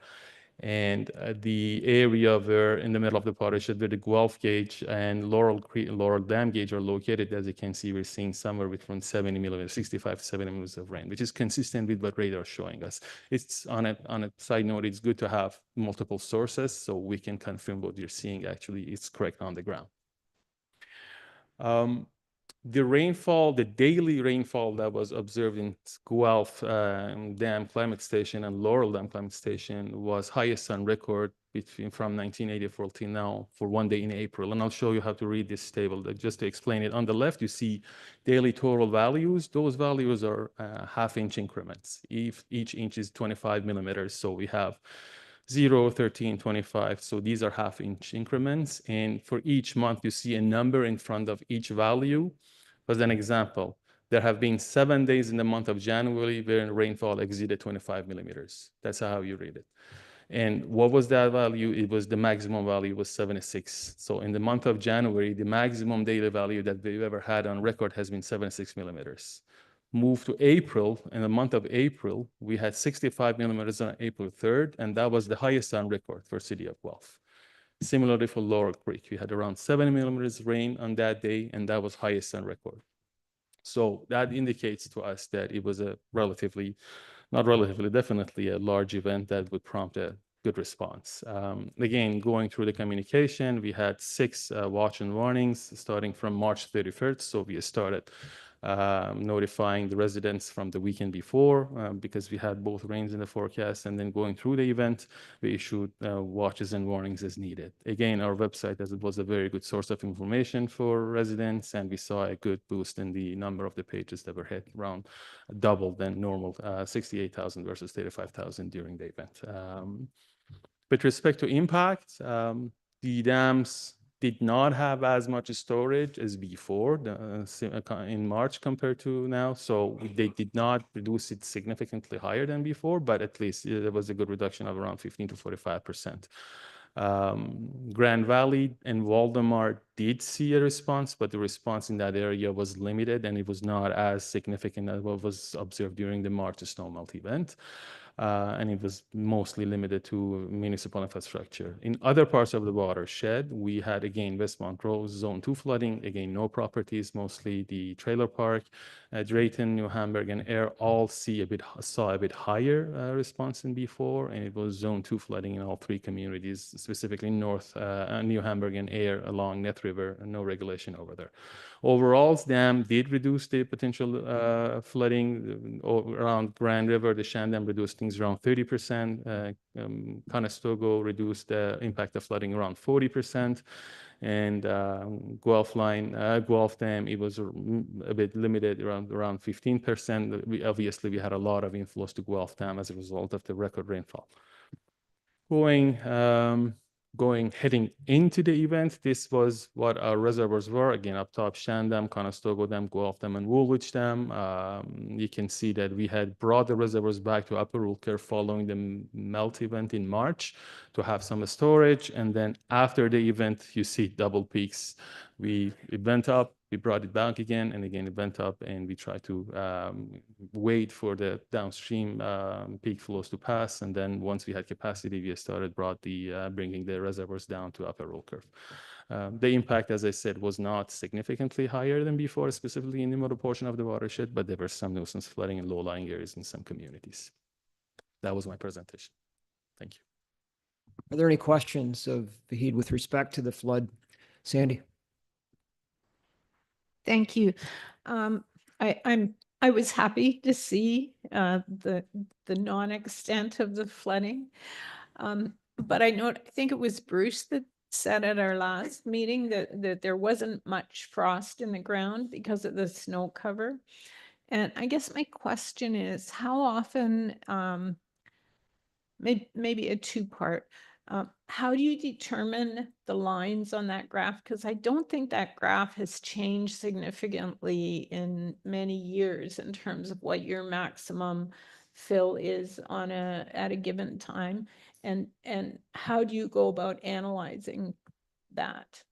And the area where in the middle of the watershed where the Guelph gauge and Laurel Dam gauge are located, as you can see, we're seeing somewhere between 70 millimeters, 65 to 70 millimeters of rain, which is consistent with what radar is showing us. It's on a side note, it's good to have multiple sources so we can confirm what you're seeing actually is correct on the ground. The rainfall, the daily rainfall that was observed in Guelph Dam Climate Station and Laurel Dam Climate Station was highest on record from 1984 till now for one day in April. And I'll show you how to read this table just to explain it. On the left, you see daily total values. Those values are half-inch increments. Each inch is 25 millimeters. So we have 0, 13, 25. So these are half-inch increments. And for each month, you see a number in front of each value. As an example, there have been 7 days in the month of January where rainfall exceeded 25 millimeters. That's how you read it. And what was that value? It was the maximum value was 76. So in the month of January, the maximum daily value that we've ever had on record has been 76 millimeters. Move to April, in the month of April, we had 65 millimeters on April 3rd, and that was the highest on record for City of Guelph. Similarly for Laurel Creek, we had around 70 millimeters rain on that day, and that was highest on record. So that indicates to us that it was a definitely a large event that would prompt a good response. Again, going through the communication, we had 6 watch and warnings starting from March 31st. So we started notifying the residents from the weekend before because we had both rains in the forecast, and then going through the event, we issued watches and warnings as needed. Again, our website as it was a very good source of information for residents, and we saw a good boost in the number of the pages that were hit, around double than normal, 68,000 versus 35,000 during the event. With respect to impact, the dams did not have as much storage as before in March compared to now. So they did not reduce it significantly higher than before, but at least there was a good reduction of around 15 to 45%. Grand Valley and Waldemar did see a response, but the response in that area was limited and it was not as significant as what was observed during the March snowmelt event. And it was mostly limited to municipal infrastructure. In other parts of the watershed, we had, again, West Montrose Zone 2 flooding. Again, no properties, mostly the trailer park. Drayton, New Hamburg, and Air all saw a bit higher response than before, and it was Zone 2 flooding in all 3 communities, specifically North New Hamburg and Air along Net River, and no regulation over there. Overall, dam did reduce the potential flooding around Grand River. The Shan Dam reduced things around 30%. Conestoga reduced the impact of flooding around 40%. And Guelph Dam, it was a bit limited, around 15%. Obviously, we had a lot of inflows to Guelph Dam as a result of the record rainfall. Heading into the event, this was what our reservoirs were. Again, up top, Shan Dam, Conestoga Dam, Guelph Dam, and Woolwich Dam. You can see that we had brought the reservoirs back to Upper Ulker following the melt event in March to have some storage. And then after the event, you see double peaks. It went up We brought it back again, and again, it went up, and we tried to wait for the downstream peak flows to pass. And then once we had capacity, we started bringing the reservoirs down to upper roll curve. The impact, as I said, was not significantly higher than before, specifically in the middle portion of the watershed, but there were some nuisance flooding in low-lying areas in some communities. That was my presentation. Thank you. Are there any questions of Vahid with respect to the flood? Sandy? Thank you. I was happy to see the non-extent of the flooding. But I think it was Bruce that said at our last meeting that there wasn't much frost in the ground because of the snow cover. And I guess my question is, how often, maybe a two-part, how do you determine the lines on that graph? Because I don't think that graph has changed significantly in many years in terms of what your maximum fill is at a given time. And how do you go about analyzing that?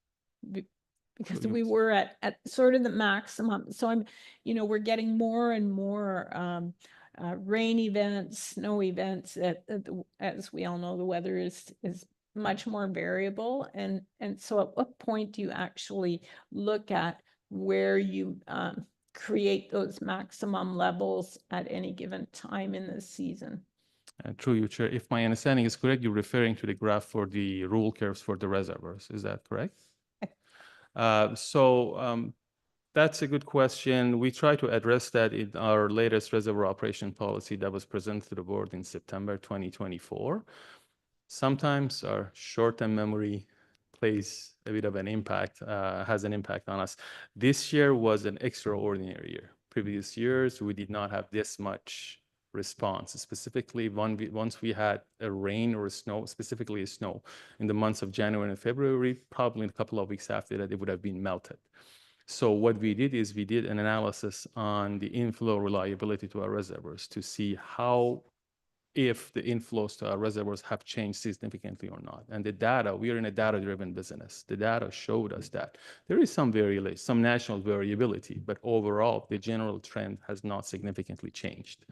Because we were at sort of the maximum. So we're getting more and more rain events, snow events. As we all know, the weather is much more variable. And so at what point do you actually look at where you create those maximum levels at any given time in the season? True, you Chair. If my understanding is correct, you're referring to the graph for the rule curves for the reservoirs. Is that correct? That's a good question. We try to address that in our latest reservoir operation policy that was presented to the board in September 2024. Sometimes our short-term memory plays a bit of an impact, has an impact on us. This year was an extraordinary year. Previous years, we did not have this much response, specifically once we had a rain or a snow, specifically a snow in the months of January and February, probably a couple of weeks after that, it would have been melted. So what we did is we did an analysis on the inflow reliability to our reservoirs to see if the inflows to our reservoirs have changed significantly or not. And the data, we are in a data-driven business. The data showed us that there is some variability, some national variability, but overall, the general trend has not significantly changed.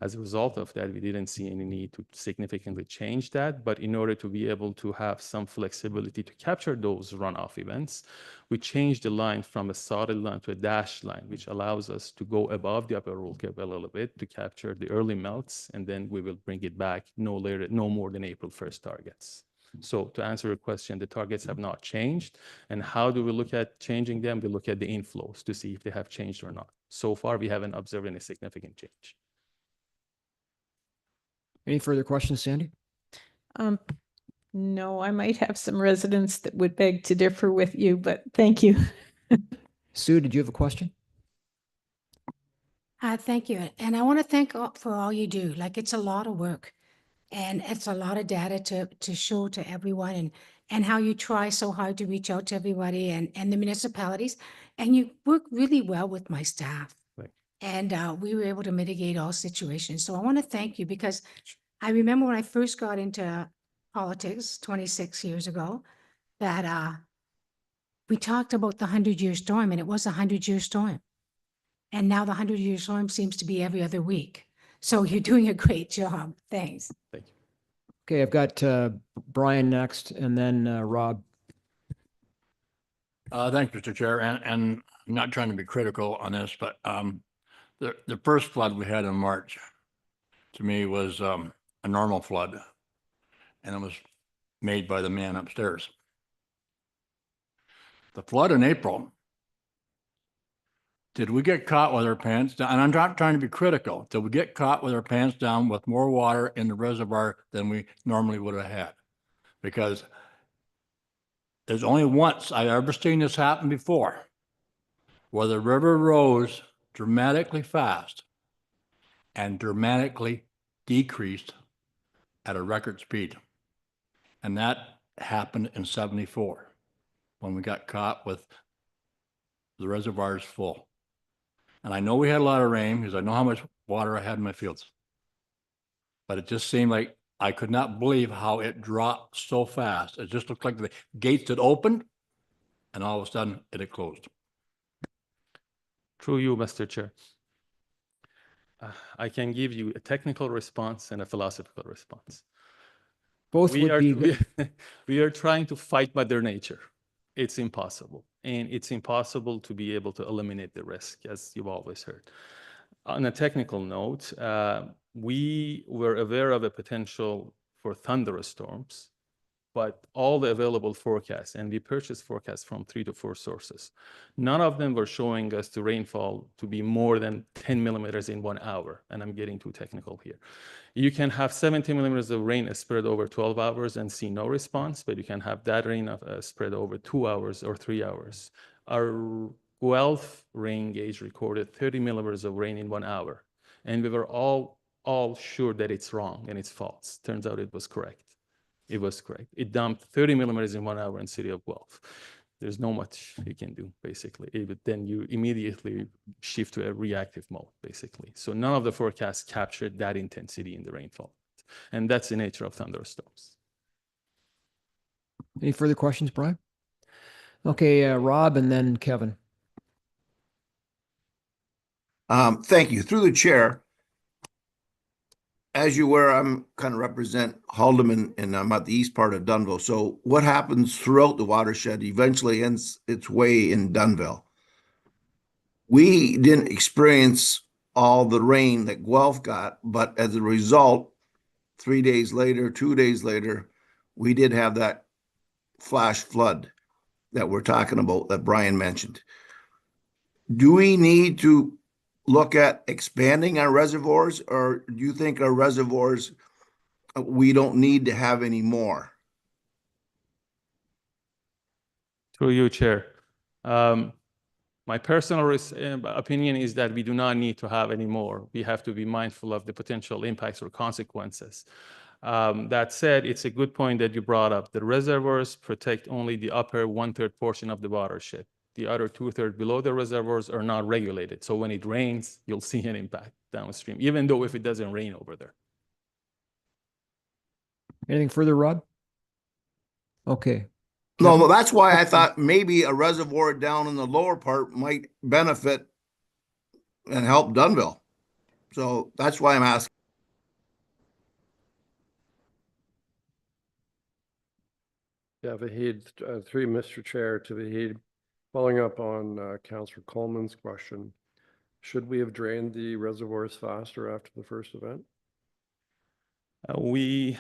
As a result of that, we didn't see any need to significantly change that. But in order to be able to have some flexibility to capture those runoff events, we changed the line from a solid line to a dashed line, which allows us to go above the upper roll curve a little bit to capture the early melts, and then we will bring it back no more than April 1st targets. So to answer your question, the targets have not changed. And how do we look at changing them? We look at the inflows to see if they have changed or not. So far, we haven't observed any significant change. Any further questions, Sandy? No, I might have some residents that would beg to differ with you, but thank you. Sue, did you have a question? Thank you. And I want to thank for all you do. Like, it's a lot of work and it's a lot of data to show to everyone, and how you try so hard to reach out to everybody and the municipalities. And you work really well with my staff. Right. And we were able to mitigate all situations. So I want to thank you, because I remember when I first got into politics 26 years ago, that we talked about the 100-year storm, and it was a 100-year storm. And now the 100-year storm seems to be every other week. So you're doing a great job. Thanks. Thank you. Okay, I've got Brian next, and then Rob. Thanks, Mr. Chair. And I'm not trying to be critical on this, but the first flood we had in March, to me, was a normal flood, and it was made by the man upstairs. The flood in April, did we get caught with our pants down? And I'm not trying to be critical. Did we get caught with our pants down with more water in the reservoir than we normally would have had? Because there's only once I've ever seen this happen before, where the river rose dramatically fast and dramatically decreased at a record speed. And that happened in '74, when we got caught with the reservoirs full. And I know we had a lot of rain, because I know how much water I had in my fields. But it just seemed like I could not believe how it dropped so fast. It just looked like the gates had opened, and all of a sudden it had closed. Through you, Mr. Chair. I can give you a technical response and a philosophical response. Both We would are, be we, good. we are trying to fight Mother Nature. It's impossible. And it's impossible to be able to eliminate the risk, as you've always heard. On a technical note, we were aware of a potential for thunderstorms, but all the available forecasts, and we purchased forecasts from 3 to 4 sources. None of them were showing us the rainfall to be more than 10 millimeters in 1 hour. And I'm getting too technical here. You can have 70 millimeters of rain spread over 12 hours and see no response, but you can have that rain spread over 2 hours or 3 hours. Our Guelph rain gauge recorded 30 millimeters of rain in 1 hour. And we were all sure that it's wrong and it's false. Turns out it was correct. It was correct. It dumped 30 millimeters in 1 hour in city of Guelph. There's no much you can do, basically. But then you immediately shift to a reactive mode, basically. So none of the forecasts captured that intensity in the rainfall. And that's the nature of thunderstorms. Any further questions, Brian? Okay, Rob and then Kevin. Thank you. Through the chair, as you were, I'm kind of represent Haldeman, and I'm at the east part of Dunville. So what happens throughout the watershed eventually ends its way in Dunville. We didn't experience all the rain that Guelph got, but as a result, 3 days later, 2 days later, we did have that flash flood that we're talking about that Brian mentioned. Do we need to look at expanding our reservoirs, or do you think our reservoirs, we don't need to have any more? Through you, Chair. My personal opinion is that we do not need to have any more. We have to be mindful of the potential impacts or consequences. That said, it's a good point that you brought up. The reservoirs protect only the upper 1/3 portion of the watershed. The other 2/3 below the reservoirs are not regulated. So when it rains, you'll see an impact downstream, even though if it doesn't rain over there. Anything further, Rob? Okay. No, Kevin? but that's why I thought maybe a reservoir down in the lower part might benefit and help Dunville. So that's why I'm asking. Yeah, Vahid, through Mr. Chair to Vahid, following up on Councillor Coleman's question, should we have drained the reservoirs faster after the first event? Through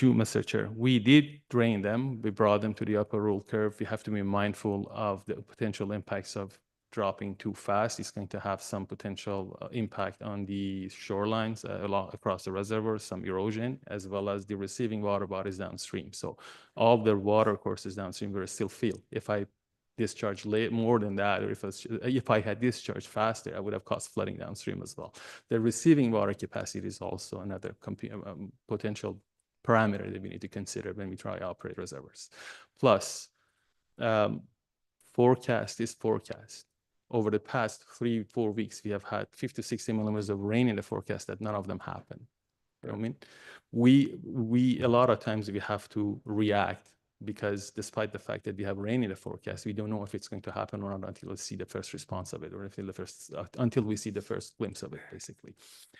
you, Mr. Chair, we did drain them. We brought them to the upper rule curve. We have to be mindful of the potential impacts of dropping too fast. It's going to have some potential impact on the shorelines across the reservoir, some erosion, as well as the receiving water bodies downstream. So all the water courses downstream will still fill. If I discharge more than that, or if I had discharged faster, I would have caused flooding downstream as well. The receiving water capacity is also another potential parameter that we need to consider when we try to operate reservoirs. Plus, forecast is forecast. Over the past 3-4 weeks, we have had 50 to 60 millimeters of rain in the forecast that none of them happened. You know what I mean? We a lot of times we have to react, because despite the fact that we have rain in the forecast, we don't know if it's going to happen or not until we see the first response of it, or until we see the first glimpse of it, basically.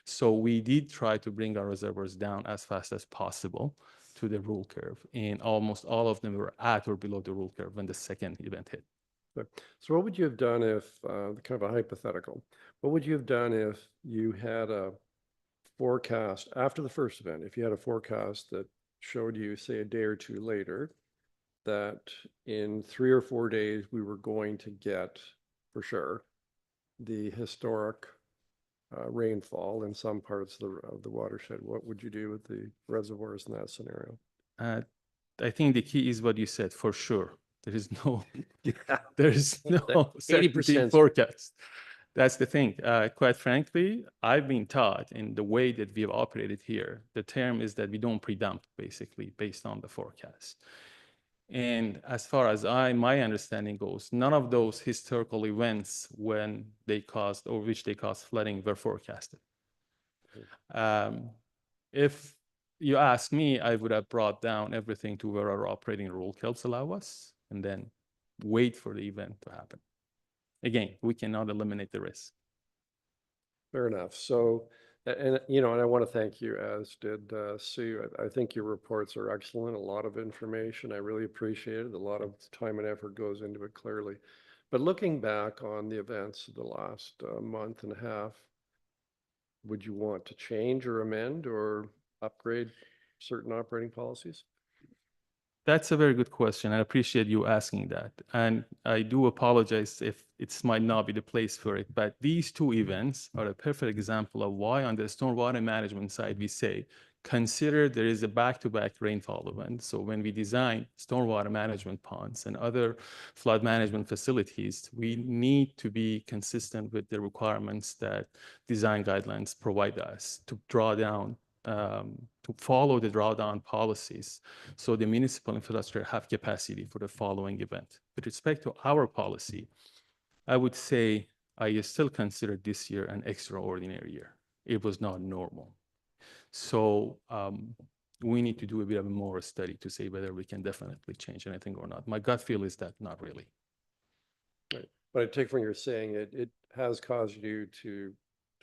So we did try to bring our reservoirs down as fast as possible to the rule curve, and almost all of them were at or below the rule curve when the second event hit. So what would you have done if, kind of a hypothetical, what would you have done if you had a forecast after the first event, if you had a forecast that showed you, say, a day or two later, that in 3 or 4 days we were going to get, for sure, the historic rainfall in some parts of the watershed? What would you do with the reservoirs in that scenario? I think the key is what you said, for sure. There is no, there is no 80% forecast. That's the thing. Quite frankly, I've been taught in the way that we've operated here, the term is that we don't pre-dump, basically, based on the forecast. And as far as my understanding goes, none of those historical events when they caused, or which they caused flooding, were forecasted. If you ask me, I would have brought down everything to where our operating rule helps allow us, and then wait for the event to happen. again, we cannot eliminate the risk. Fair enough. So, and I want to thank you, as did Sue. I think your reports are excellent. A lot of information. I really appreciate it. A lot of time and effort goes into it, clearly. But looking back on the events of the last month and a half, would you want to change or amend or upgrade certain operating policies? That's a very good question. I appreciate you asking that. And I do apologize if it might not be the place for it, but these two events are a perfect example of why on the stormwater management side, we say, consider there is a back-to-back rainfall event. So when we design stormwater management ponds and other flood management facilities, we need to be consistent with the requirements that design guidelines provide us to draw down to follow the drawdown policies, so the municipal infrastructure have capacity for the following event. With respect to our policy, I would say I still consider this year an extraordinary year. It was not normal. So we need to do a bit of more study to say whether we can definitely change anything or not. My gut feel is that not really. Right. But I take from you're saying it has caused you to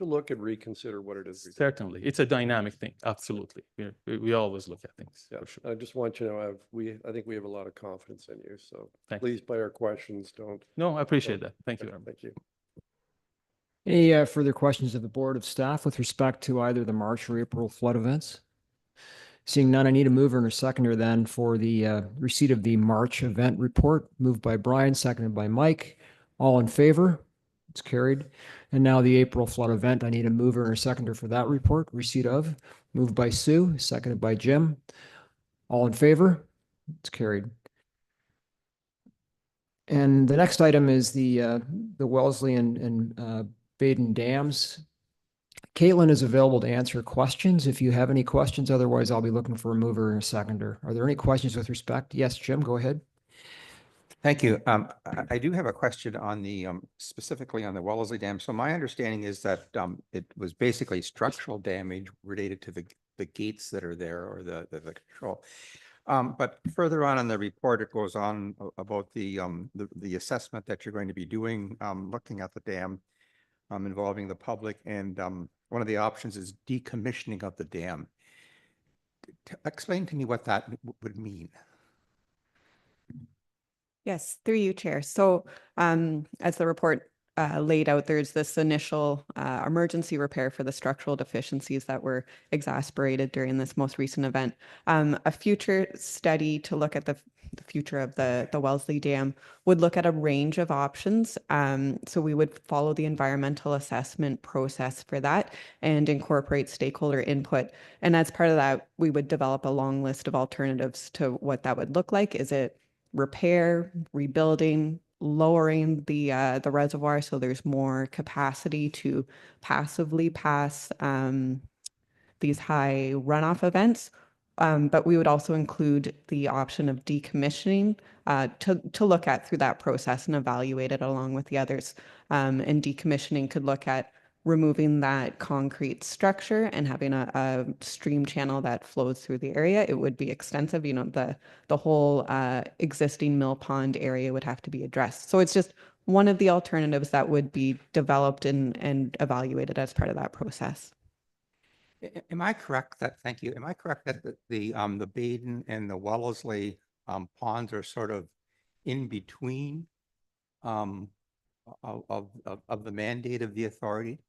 look and reconsider what it is. Certainly. It's a dynamic thing. Absolutely. We always look at things. Yeah. For sure. I just want you to know, I think we have a lot of confidence in you. So Thanks. please, by our questions, don't. No, I appreciate that. Thank you very much. Thank you. Any further questions of the Board of Staff with respect to either the March or April flood events? Seeing none, I need a mover and a seconder then for the receipt of the March event report. Moved by Brian, seconded by Mike. All in favor? It's carried. And now the April flood event. I need a mover and a seconder for that report. Receipt of. Moved by Sue, seconded by Jim. All in favor? It's carried. And the next item is the Wellesley and Baden dams. Caitlin is available to answer questions if you have any questions. Otherwise, I'll be looking for a mover and a seconder. Are there any questions with respect? Yes, Jim, go ahead. Thank you. I do have a question on the specifically on the Wellesley Dam. So my understanding is that it was basically structural damage related to the gates that are there, or the control. But further on in the report, it goes on about the assessment that you're going to be doing, looking at the dam, involving the public, and one of the options is decommissioning of the dam. Explain to me what that would mean. Yes, through you, Chair. So as the report laid out, there's this initial emergency repair for the structural deficiencies that were exacerbated during this most recent event. A future study to look at the future of the Wellesley Dam would look at a range of options. So we would follow the environmental assessment process for that and incorporate stakeholder input. And as part of that, we would develop a long list of alternatives to what that would look like. Is it repair, rebuilding, lowering the reservoir so there's more capacity to passively pass these high runoff events? But we would also include the option of decommissioning to look at through that process and evaluate it along with the others. And decommissioning could look at removing that concrete structure and having a stream channel that flows through the area. It would be extensive, the whole existing mill pond area would have to be addressed. So it's just one of the alternatives that would be developed and evaluated as part of that process. Am I correct that, thank you, am I correct that the Baden and the Wellesley ponds are sort of in between of the mandate of the authority?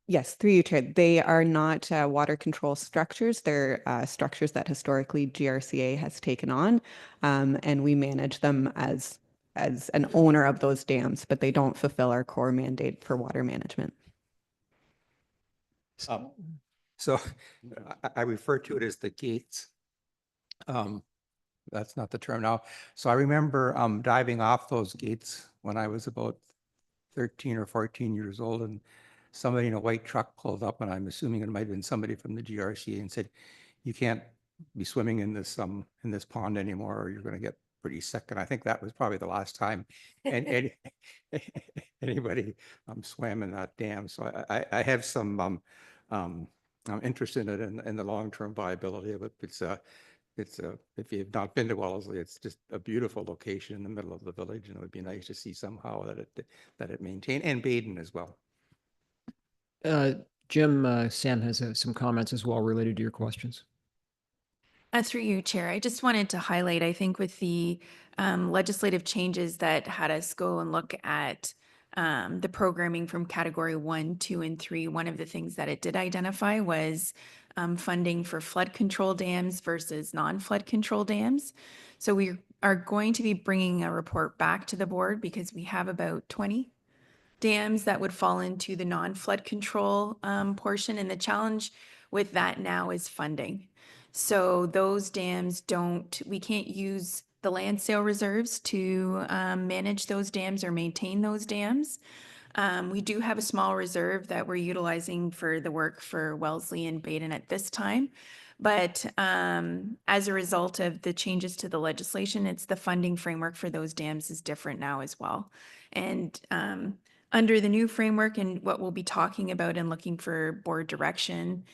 Yes, through you, Chair. They are not water control structures. They're structures that historically GRCA has taken on, and we manage them as an owner of those dams, but they don't fulfill our core mandate for water management. So I refer to it as the gates. That's not the term now. So I remember diving off those gates when I was about 13 or 14 years old, and somebody in a white truck pulled up, and I'm assuming it might have been somebody from the GRCA, and said, "You can't be swimming in this pond anymore, or you're going to get pretty sick." And I think that was probably the last time anybody swam in that dam. So I have some I'm interested in it in the long-term viability of it. It's it's a, if you've not been to Wellesley, it's just a beautiful location in the middle of the village, and it would be nice to see somehow that it maintained, and Baden as well. Jim, Sam has some comments as well related to your questions. Through you, Chair. I just wanted to highlight, I think with the legislative changes that had us go and look at the programming from category 1, 2, and 3, one of the things that it did identify was funding for flood control dams versus non-flood control dams. So we are going to be bringing a report back to the board because we have about 20 dams that would fall into the non-flood control portion. And the challenge with that now is funding. So those dams we can't use the land sale reserves to manage those dams or maintain those dams. We do have a small reserve that we're utilizing for the work for Wellesley and Baden at this time. But as a result of the changes to the legislation, it's the funding framework for those dams is different now as well. And under the new framework and what we'll be talking about and looking for board direction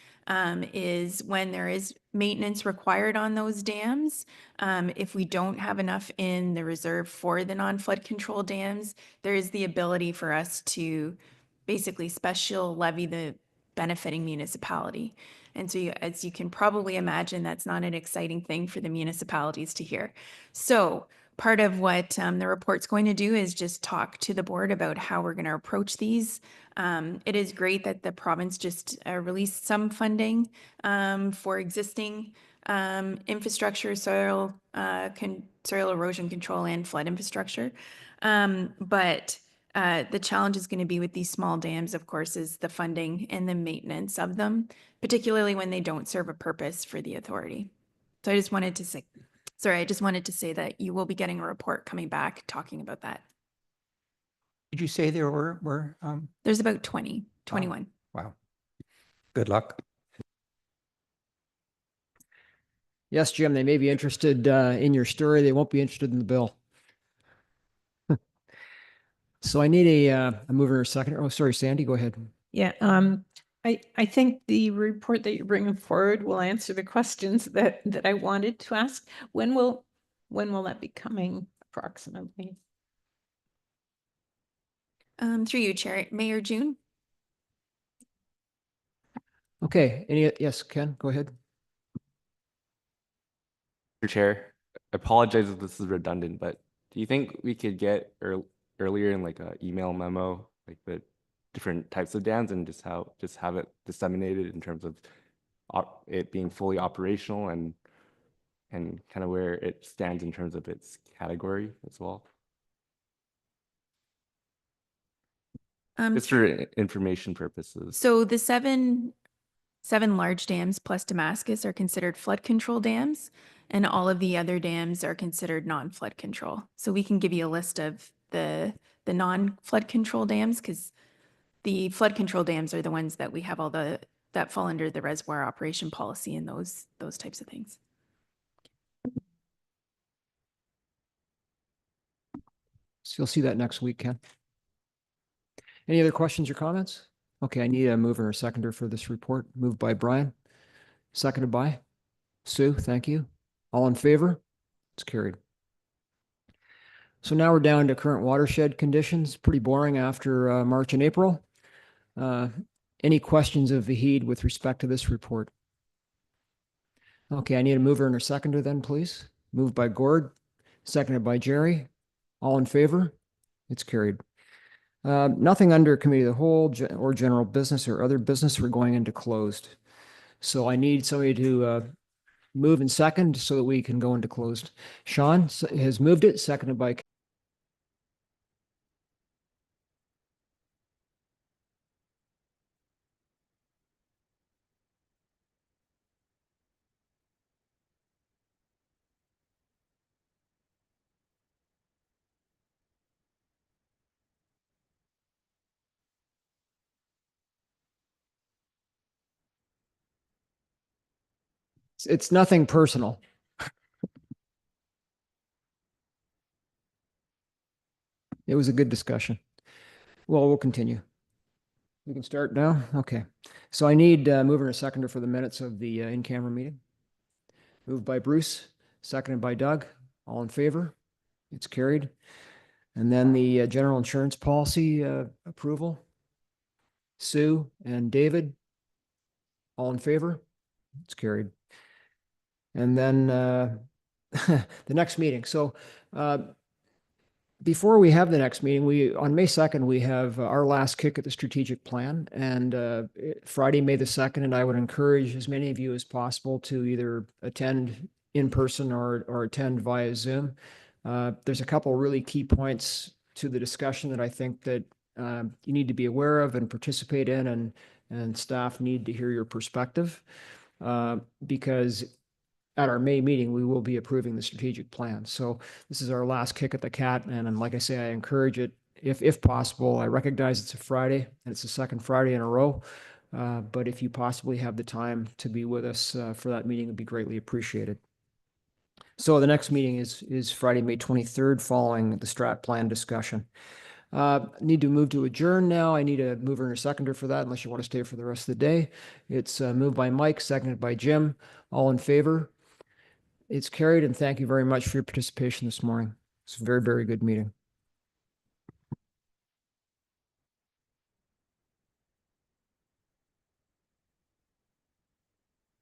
is when there is maintenance required on those dams. If we don't have enough in the reserve for the non-flood control dams, there is the ability for us to basically special levy the benefiting municipality. And so as you can probably imagine, that's not an exciting thing for the municipalities to hear. So part of what the report's going to do is just talk to the board about how we're going to approach these. It is great that the province just released some funding for existing infrastructure, soil erosion control and flood infrastructure. But the challenge is going to be with these small dams, of course, is the funding and the maintenance of them, particularly when they don't serve a purpose for the authority. So I just wanted to say that you will be getting a report coming back talking about that. Did you say there were There's about 21. Wow. Good luck. Yes, Jim, they may be interested in your story. They won't be interested in the bill. So I need a mover or a second. Oh, sorry, Sandy, go ahead. Yeah, I think the report that you're bringing forward will answer the questions that I wanted to ask. When will that be coming approximately? Through you, Chair, May or June? Okay, yes, Ken, go ahead. Mr. Chair, I apologize if this is redundant, but do you think we could get earlier in like an email memo, like the different types of dams and just have it disseminated in terms of it being fully operational and kind of where it stands in terms of its category as well? Just for information purposes. So the seven large dams plus Damascus are considered flood control dams, and all of the other dams are considered non-flood control. So we can give you a list of the non-flood control dams, because the flood control dams are the ones that we have that fall under the reservoir operation policy and those types of things. So you'll see that next week, Ken. Any other questions or comments? Okay, I need a mover or a seconder for this report. Moved by Brian, seconded by Sue. Thank you. All in favor? It's carried. So now we're down to current watershed conditions. Pretty boring after March and April. Any questions of Vahid with respect to this report? Okay, I need a mover and a seconder then, please. Moved by Gord, seconded by Jerry. All in favor? It's carried. Nothing under committee of the whole or general business or other business. We're going into closed. So I need somebody to move and second so that we can go into closed. Sean has moved it, seconded by it's nothing personal. It was a good discussion. Well, we'll continue. We can start now? Okay. So I need mover and a seconder for the minutes of the in-camera meeting. Moved by Bruce, seconded by Doug. All in favor? It's carried. And then the general insurance policy approval. Sue and David, all in favor? It's carried. And then the next meeting. So before we have the next meeting, on May 2nd, we have our last kick at the strategic plan. And Friday, May the 2nd, and I would encourage as many of you as possible to either attend in person or attend via Zoom. There's a couple really key points to the discussion that I think that you need to be aware of and participate in, and staff need to hear your perspective because at our May meeting, we will be approving the strategic plan. So this is our last kick at the cat. And like I say, I encourage it if possible. I recognize it's a Friday and it's the second Friday in a row. But if you possibly have the time to be with us for that meeting, it'd be greatly appreciated. So the next meeting is Friday, May 23rd, following the strat plan discussion. Need to move to adjourn now. I need a mover and a seconder for that, unless you want to stay for the rest of the day. It's moved by Mike, seconded by Jim. All in favor? It's carried, and thank you very much for your participation this morning. It's a very, very good meeting.